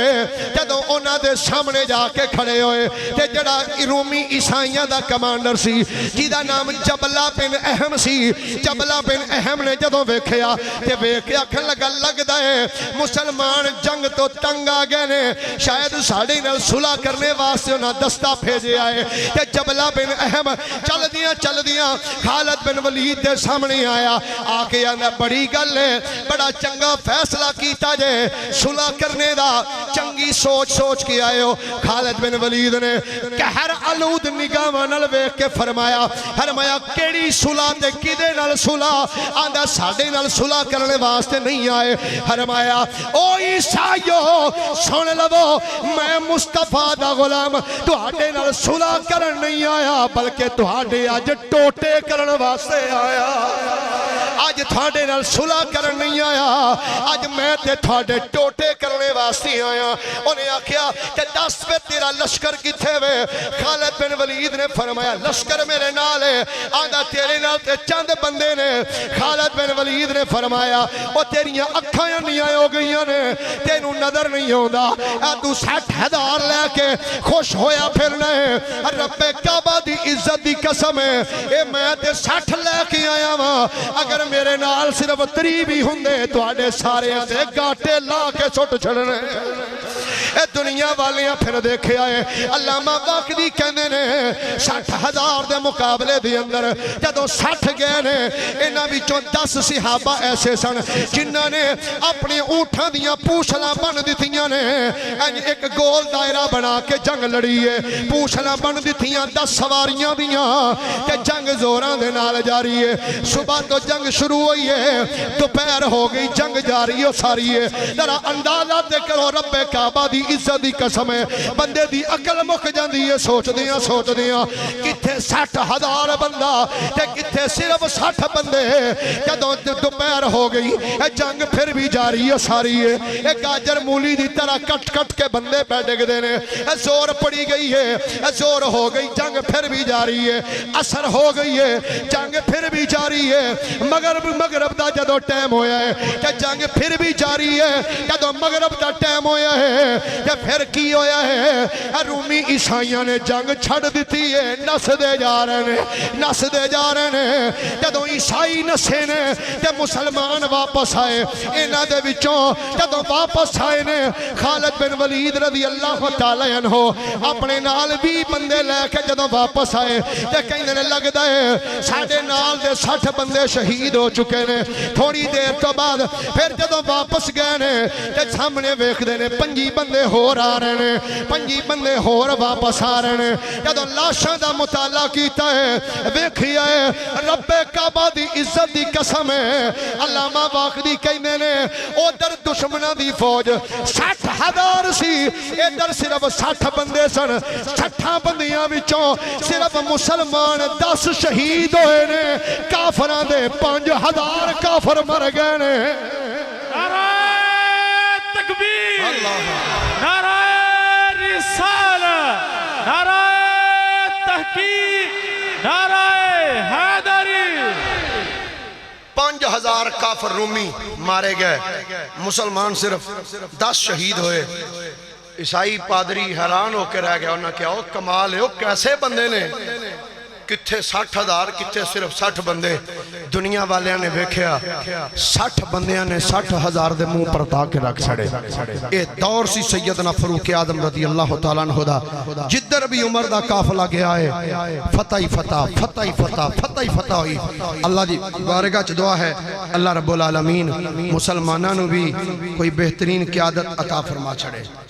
جدو انہاں دے سامنے جا کے کھڑے ہوئے تے جڑا رومی عیسائیاں دا کمانڈر سی جیدہ نام جبلہ بن اہم سی، جبلہ بن اہم نے جدو ویکھیا تے ویکھیا کھن لگ دائے مسلمان جنگ تو تنگ آگے نے، شاید ساڑی نے صلح کرنے واسطے انہاں دستہ بھیجے آئے تے جبلہ بن اہم چل دیاں خالد بن ولید دے سامنے آیا، آکے آنا بڑی گل ہے، بڑا چنگا فیصلہ فیصلہ کیتا جے صلح کرنے دا چنگی سوچ کے آئے ہو خالد بن ولید نے قہر آلود نگاہ نال ویکھ کے فرمایا کیڑی صلح تے کدے نال صلح آندا ساڈے نال صلح کرنے واسطے نہیں آئے فرمایا او عیسائیو سن لو میں مصطفیٰ دا غلام تہاڈے نال صلح کرن نہیں آیا بلکہ تہاڈے اج ٹوٹے کرن واسطے آیا آج تھاڑے نال صلح کرن نہیں آیا آج میں تے تھاڑے ٹوٹے کرنے واسطے آیا انہیں آکھیا کہ دس پہ تیرا لشکر کتھے وے خالد بن ولید نے فرمایا لشکر میرے نال ہے آدھا تیرے نال تے چند بندے نے خالد بن ولید نے فرمایا او تیریاں اکھائیاں نہیں آئے ہو گئیاں نے تینو نظر نہیں ہوندہ اے تو 60,000 لے کے خوش ہویا پھرنا ہے رب کعبہ دی عزت دی قسم ہے اے میں تے 60 لے کے آیا ہاں اگر میرے نال صرف 3 بھی ہوندے تو آڑے سارے سے گاٹے لا کے سٹ چھڑنے اے دنیا والیاں پھر دیکھے آئے علامہ باقری کہنے نے 60,000 دے مقابلے دے اندر جدو 60 گئے نے انہاں بچوں 10 صحابہ ایسے سن جنہاں نے اپنی اونٹھاں دیاں پوچھلاں بن دیتیاں نے ایک گول دائرہ بنا کے جنگ لڑی ہے پوچھلاں بن دیتیاں 10 سواریاں دیاں کہ جنگ زوراں دے نال جاری ہے صبح تو جنگ شروع ہوئی ہے دوپہر ہو گئی جنگ جاری ہو ساری ہے ذرا اندازہ دے کرو رب کعبہ دی عزت دی قسم ہے بندے دی عقل مک جاندی ہے سوچ دیاں کتھے 60,000 بندہ تے کتھے صرف 60 بندے جدوں دوپہر ہو گئی جنگ پھر بھی جاری ہے ساری ہے گاجر مولی دی طرح کٹ کے بندے پہ ڈگ دینے زور پڑی گئی ہے زور ہو گئی جنگ پھر بھی جاری ہے اثر ہو گئی ہے جنگ پھر بھی جاری ہے مغرب دا جدو ٹائم ہویا ہے کہ جنگ پھر بھی جاری ہے جدو مغرب دا ٹائم ہویا ہے کہ پھر کی ہویا ہے رومی عیسائیاں نے جنگ چھڑ دیتی ہے نس دے جا رہے ہیں جدو عیسائی نسے نے کہ مسلمان واپس آئے انہاں دے وچوں جدو واپس آئے نے خالد بن ولید رضی اللہ تعالی عنہ اپنے نال بھی بندے لے کے جدو واپس آئے تے کہندے نے لگدا ہے ساڈے نال دے 60 بندے شہید ہو چکے نے تھوڑی دیر تو بعد پھر جدو واپس گئے نے تے سامنے ویکھ دے نے 5 بندے ہور آ رہے نے 5 بندے ہور واپس آ رہے نے جدو لاشاں دا مطالعہ کیتا ہے ویکھیا ہے رب کعبہ دی عزت دی قسم ہے علامہ باقری کہندے نے ادھر دشمناں دی فوج 60,000 سی ادھر صرف 60 بندے سن 60 بندیاں وچوں صرف مسلمان 10 شہید ہوئے نے کافراں دے 5,000 کافر مر گئے نے نعرہ تکبیر نعرہ رسالت نعرہ تحقیق نعرہ حیدری 5,000 کافر رومی مارے گئے مسلمان صرف 10 شہید ہوئے عیسائی پادری حیران ہو کے رہ گیا انہاں کیا کمال ہے وہ کیسے بندے نے کتھے 60,000 کتھے صرف 60 بندے دنیا والیاں نے ویکھیا 60 بندیاں نے 60,000 دے منہ پر تا کے رکھ چھڑے اے دور سی سیدنا فاروق اعظم رضی اللہ تعالیٰ عنہ دا جدر بھی عمر دا قافلہ گیا ہے فتح ہوئی اللہ دی بارگاہ چ دعا ہے اللہ رب العالمین مسلمانوں بھی کوئی بہترین قیادت عطا فرما چھڑے